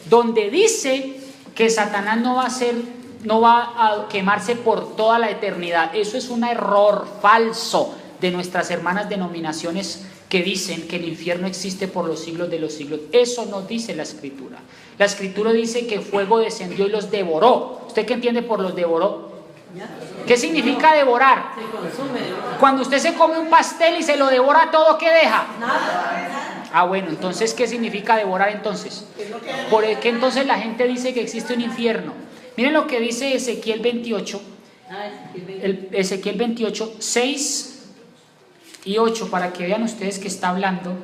Donde dice que Satanás no va a quemarse por toda la eternidad. Eso es un error falso de nuestras hermanas denominaciones que dicen que el infierno existe por los siglos de los siglos. Eso no dice la escritura. La escritura dice que fuego descendió y los devoró. ¿Usted qué entiende por los devoró? ¿Qué significa devorar? Cuando usted se come un pastel y se lo devora todo, ¿qué deja? Ah, bueno, entonces, ¿qué significa devorar entonces? Por el que entonces la gente dice que existe un infierno. Miren lo que dice Ezequiel 28. Ezequiel 28, 6 y 8, para que vean ustedes que está hablando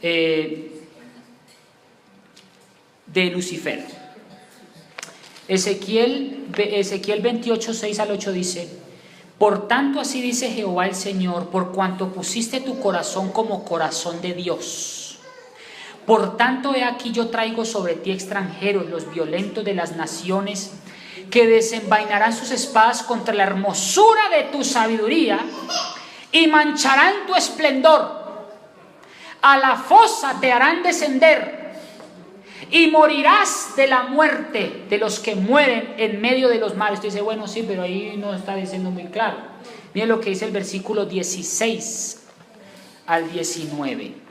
de Lucifer. Ezequiel 28, 6 al 8 dice: por tanto así dice Jehová el Señor, por cuanto pusiste tu corazón como corazón de Dios. Por tanto he aquí yo traigo sobre ti extranjeros, los violentos de las naciones, que desenvainarán sus espadas contra la hermosura de tu sabiduría y mancharán tu esplendor. A la fosa te harán descender y morirás de la muerte de los que mueren en medio de los mares. Usted dice, bueno, sí, pero ahí no está diciendo muy claro. Miren lo que dice el versículo 16 al 19.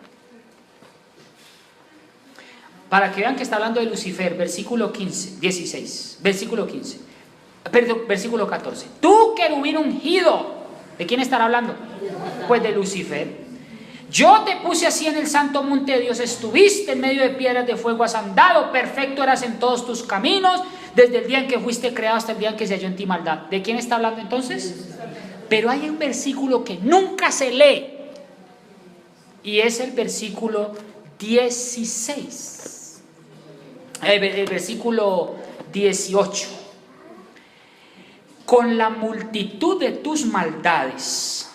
Para que vean que está hablando de Lucifer, versículo 15, 16, versículo 15, perdón, versículo 14. Tú, querubín ungido, ¿de quién estará hablando? Pues de Lucifer. Yo te puse así en el santo monte de Dios, estuviste en medio de piedras de fuego, has andado, perfecto eras en todos tus caminos, desde el día en que fuiste creado hasta el día en que se halló en ti maldad. ¿De quién está hablando entonces? Pero hay un versículo que nunca se lee, y es el versículo 16, el versículo 18. Con la multitud de tus maldades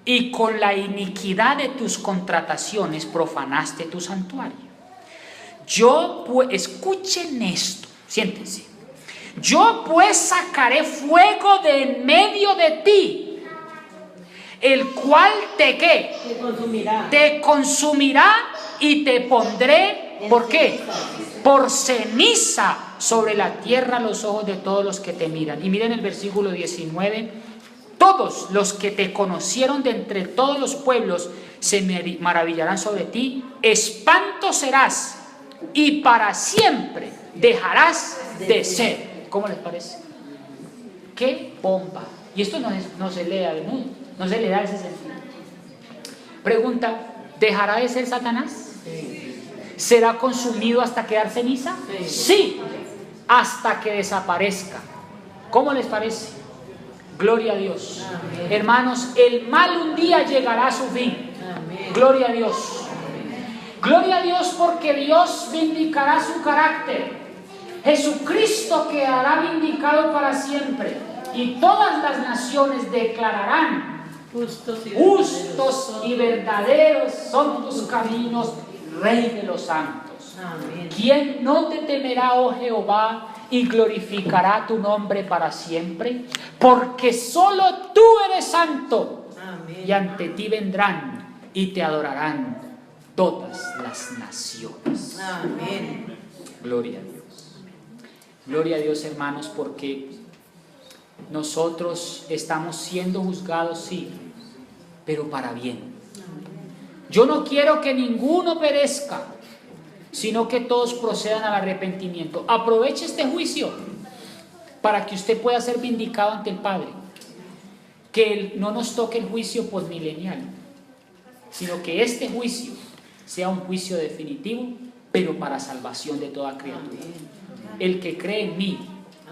y con la iniquidad de tus contrataciones profanaste tu santuario. Yo pues, escuchen esto, siéntense. Yo pues sacaré fuego de en medio de ti, el cual te ¿qué? Te consumirá y te pondré, ¿por qué? Por ceniza sobre la tierra a los ojos de todos los que te miran. Y miren el versículo 19. Todos los que te conocieron de entre todos los pueblos se maravillarán sobre ti. Espanto serás y para siempre dejarás de ser. ¿Cómo les parece? ¡Qué bomba! Y esto no se lee a menudo, no se le da ese sentido. Pregunta, ¿dejará de ser Satanás? ¿Será consumido hasta quedar ceniza? Sí, hasta que desaparezca. ¿Cómo les parece? Gloria a Dios. Amén. Hermanos, el mal un día llegará a su fin. Amén. Gloria a Dios. Amén. Gloria a Dios, porque Dios vindicará su carácter. Jesucristo quedará vindicado para siempre. Y todas las naciones declararán: justos y verdaderos son tus caminos, Rey de los santos. Amén. ¿Quién no te temerá, oh Jehová, y glorificará tu nombre para siempre? Porque solo tú eres santo. Amén. Y ante ti vendrán y te adorarán todas las naciones. Amén. Gloria a Dios. Gloria a Dios, hermanos, porque nosotros estamos siendo juzgados, sí, pero para bien. Yo no quiero que ninguno perezca, sino que todos procedan al arrepentimiento. Aproveche este juicio para que usted pueda ser vindicado ante el Padre. Que no nos toque el juicio postmilenial, sino que este juicio sea un juicio definitivo, pero para salvación de toda criatura. El que cree en mí,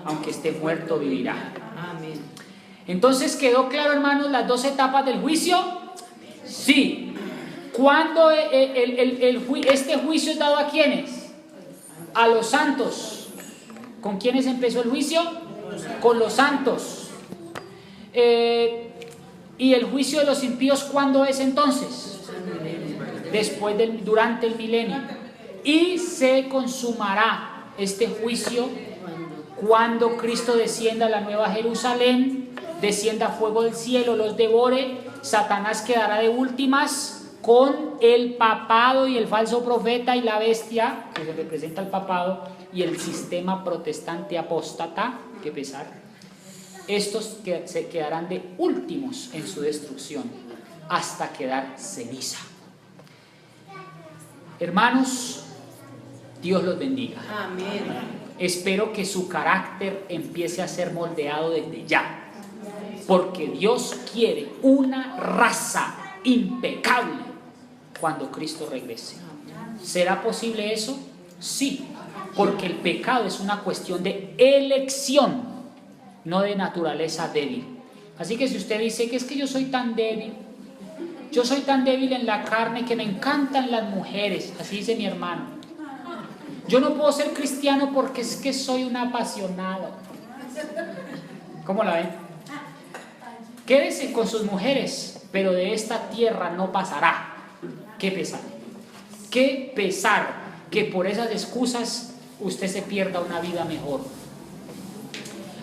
aunque esté muerto, vivirá. Entonces, ¿quedó claro, hermanos, las dos etapas del juicio? Sí. ¿Cuándo este juicio es dado a quiénes? A los santos. ¿Con quiénes empezó el juicio? Con los santos. ¿Y el juicio de los impíos cuándo es entonces? Durante el milenio. Y se consumará este juicio cuando Cristo descienda a la nueva Jerusalén, descienda fuego del cielo, los devore, Satanás quedará de últimas con el papado y el falso profeta y la bestia, que representa el papado, y el sistema protestante apóstata, que pesar. Estos se quedarán de últimos en su destrucción, hasta quedar ceniza. Hermanos, Dios los bendiga. Amén. Espero que su carácter empiece a ser moldeado desde ya, porque Dios quiere una raza impecable cuando Cristo regrese. ¿Será posible eso? Sí, porque el pecado es una cuestión de elección, no de naturaleza débil. Así que si usted dice que es que yo soy tan débil en la carne que me encantan las mujeres, así dice mi hermano, yo no puedo ser cristiano porque es que soy un apasionado. ¿Cómo la ven? Quédese con sus mujeres, pero de esta tierra no pasará. Qué pesar. Qué pesar que por esas excusas usted se pierda una vida mejor.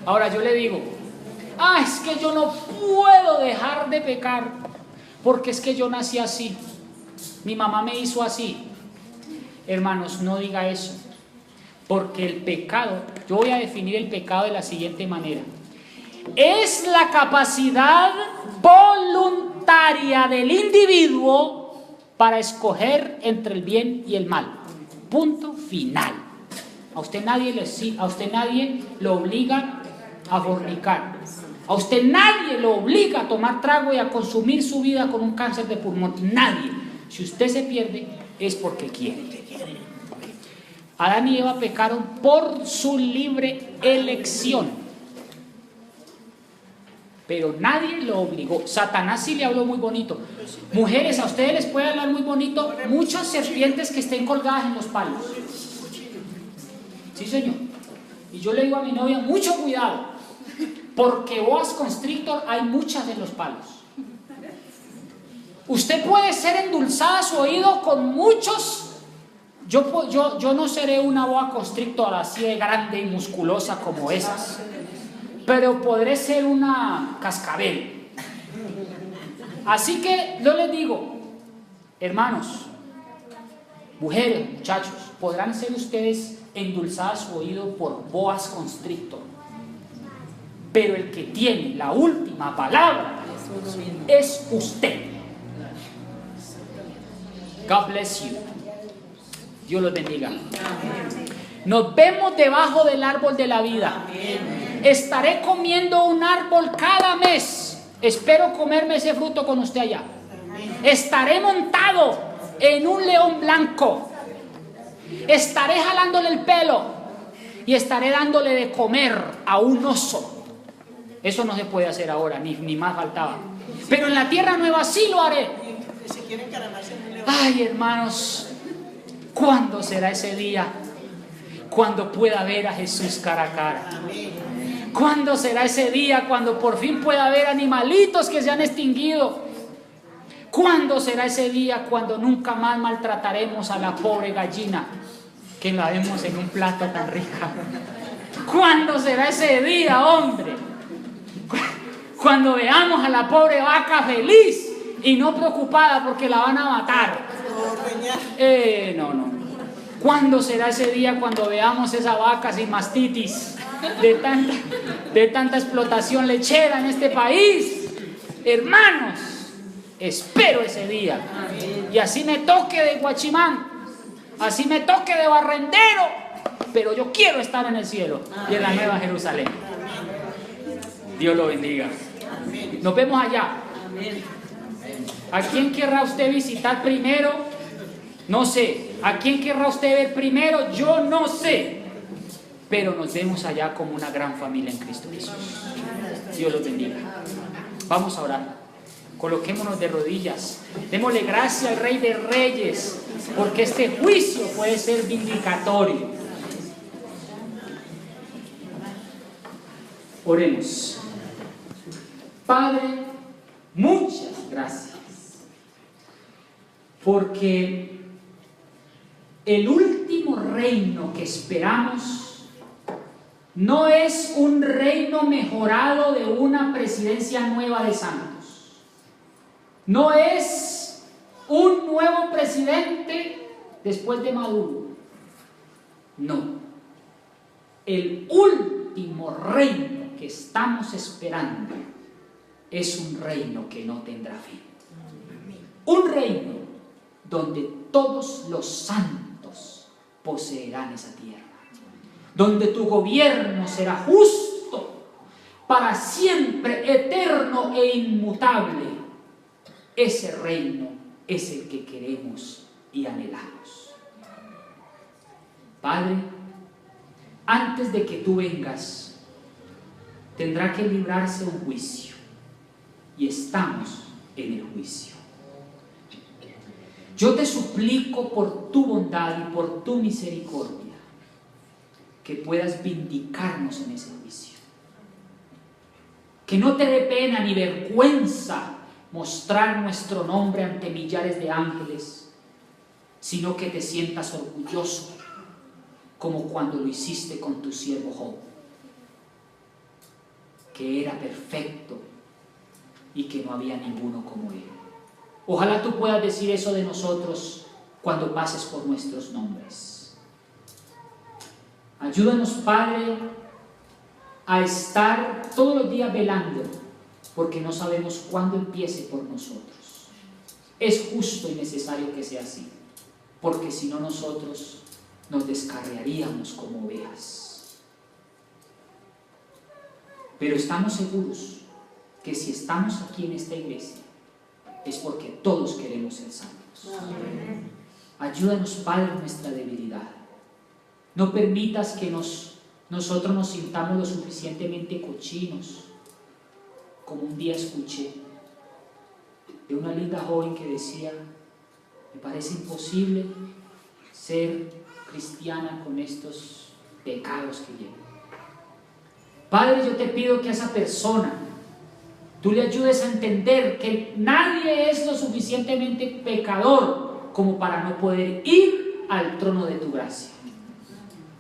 Ahora yo le digo, es que yo no puedo dejar de pecar porque es que yo nací así, mi mamá me hizo así. Hermanos, no diga eso, porque el pecado, yo voy a definir el pecado de la siguiente manera: es la capacidad voluntaria del individuo para escoger entre el bien y el mal. Punto final. A usted nadie lo obliga a fornicar. A usted nadie lo obliga a tomar trago y a consumir su vida con un cáncer de pulmón. Nadie. Si usted se pierde, es porque quiere. Adán y Eva pecaron por su libre elección, pero nadie lo obligó. Satanás sí le habló muy bonito. Mujeres, a ustedes les puede hablar muy bonito muchas serpientes que estén colgadas en los palos. Sí, señor. Y yo le digo a mi novia, mucho cuidado, porque boas constrictor hay muchas en los palos. Usted puede ser endulzada su oído con muchos. Yo no seré una boa constrictor así de grande y musculosa como esas, pero podré ser una cascabel. Así que yo les digo, hermanos, mujeres, muchachos, podrán ser ustedes endulzadas su oído por boas constrictor, pero el que tiene la última palabra es usted. God bless you. Dios los bendiga. Nos vemos debajo del árbol de la vida. Estaré comiendo un árbol cada mes. Espero comerme ese fruto con usted allá. Estaré montado en un león blanco. Estaré jalándole el pelo y estaré dándole de comer a un oso. Eso no se puede hacer ahora, ni más faltaba. Pero en la tierra nueva sí lo haré. Ay, hermanos, ¿cuándo será ese día? Cuando pueda ver a Jesús cara a cara. ¿Cuándo será ese día cuando por fin pueda ver animalitos que se han extinguido? ¿Cuándo será ese día cuando nunca más maltrataremos a la pobre gallina que la vemos en un plato tan rica? ¿Cuándo será ese día, hombre? Cuando veamos a la pobre vaca feliz y no preocupada porque la van a matar. No. ¿Cuándo será ese día cuando veamos esa vaca sin mastitis? de tanta explotación lechera en este país. Hermanos, espero ese día. Y así me toque de Guachimán, así me toque de barrendero, pero yo quiero estar en el cielo y en la Nueva Jerusalén. Dios lo bendiga. Nos vemos allá. ¿A quién querrá usted visitar primero? No sé. ¿A quién querrá usted ver primero? Yo no sé. Pero nos vemos allá como una gran familia en Cristo Jesús. Dios los bendiga. Vamos a orar. Coloquémonos de rodillas. Démosle gracias al Rey de Reyes, porque este juicio puede ser vindicatorio. Oremos. Padre, muchas gracias, porque el último reino que esperamos no es un reino mejorado de una presidencia nueva de Santos, no es un nuevo presidente después de Maduro, no, el último reino que estamos esperando es un reino que no tendrá fin. Un reino donde todos los santos poseerán esa tierra. Donde tu gobierno será justo, para siempre, eterno e inmutable. Ese reino es el que queremos y anhelamos. Padre, antes de que tú vengas, tendrá que librarse un juicio. Y estamos en el juicio. Yo te suplico por tu bondad y por tu misericordia que puedas vindicarnos en ese juicio. Que no te dé pena ni vergüenza mostrar nuestro nombre ante millares de ángeles, sino que te sientas orgulloso, como cuando lo hiciste con tu siervo Job, que era perfecto y que no había ninguno como él. Ojalá tú puedas decir eso de nosotros cuando pases por nuestros nombres. Ayúdanos, Padre, a estar todos los días velando, porque no sabemos cuándo empiece por nosotros. Es justo y necesario que sea así, porque si no nosotros nos descarriaríamos como ovejas. Pero estamos seguros que si estamos aquí en esta iglesia es porque todos queremos ser santos. Ayúdanos, Padre, en nuestra debilidad. No permitas que nosotros nos sintamos lo suficientemente cochinos, como un día escuché de una linda joven que decía: me parece imposible ser cristiana con estos pecados que llevo. Padre, yo te pido que a esa persona tú le ayudes a entender que nadie es lo suficientemente pecador como para no poder ir al trono de tu gracia.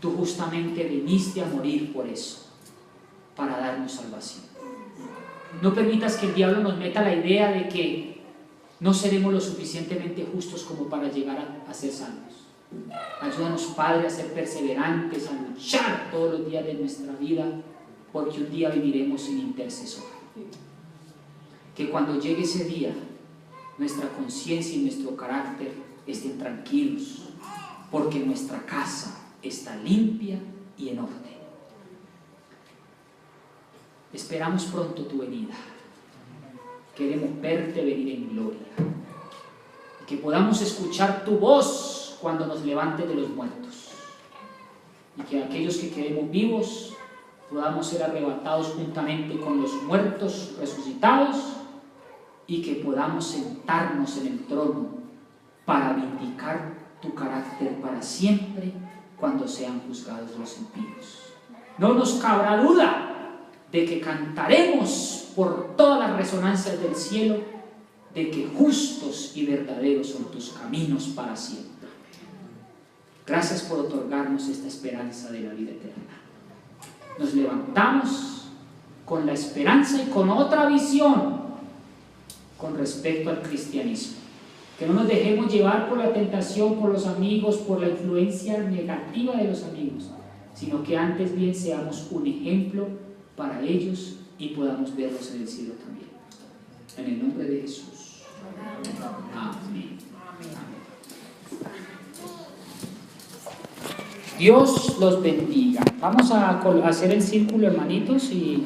Tú justamente viniste a morir por eso, para darnos salvación. No permitas que el diablo nos meta la idea de que no seremos lo suficientemente justos como para llegar a ser salvos. Ayúdanos, Padre, a ser perseverantes, a luchar todos los días de nuestra vida, porque un día viviremos sin intercesor. Que cuando llegue ese día, nuestra conciencia y nuestro carácter estén tranquilos, porque nuestra casa está limpia y en orden. Esperamos pronto tu venida. Queremos verte venir en gloria. Y que podamos escuchar tu voz cuando nos levantes de los muertos. Y que aquellos que quedemos vivos podamos ser arrebatados juntamente con los muertos resucitados, y que podamos sentarnos en el trono para vindicar tu carácter para siempre cuando sean juzgados los impíos. No nos cabrá duda de que cantaremos por todas las resonancias del cielo de que justos y verdaderos son tus caminos para siempre. Gracias por otorgarnos esta esperanza de la vida eterna. Nos levantamos con la esperanza y con otra visión con respecto al cristianismo. Que no nos dejemos llevar por la tentación, por los amigos, por la influencia negativa de los amigos, sino que antes bien seamos un ejemplo para ellos y podamos verlos en el cielo también. En el nombre de Jesús. Amén. Dios los bendiga. Vamos a hacer el círculo, hermanitos, y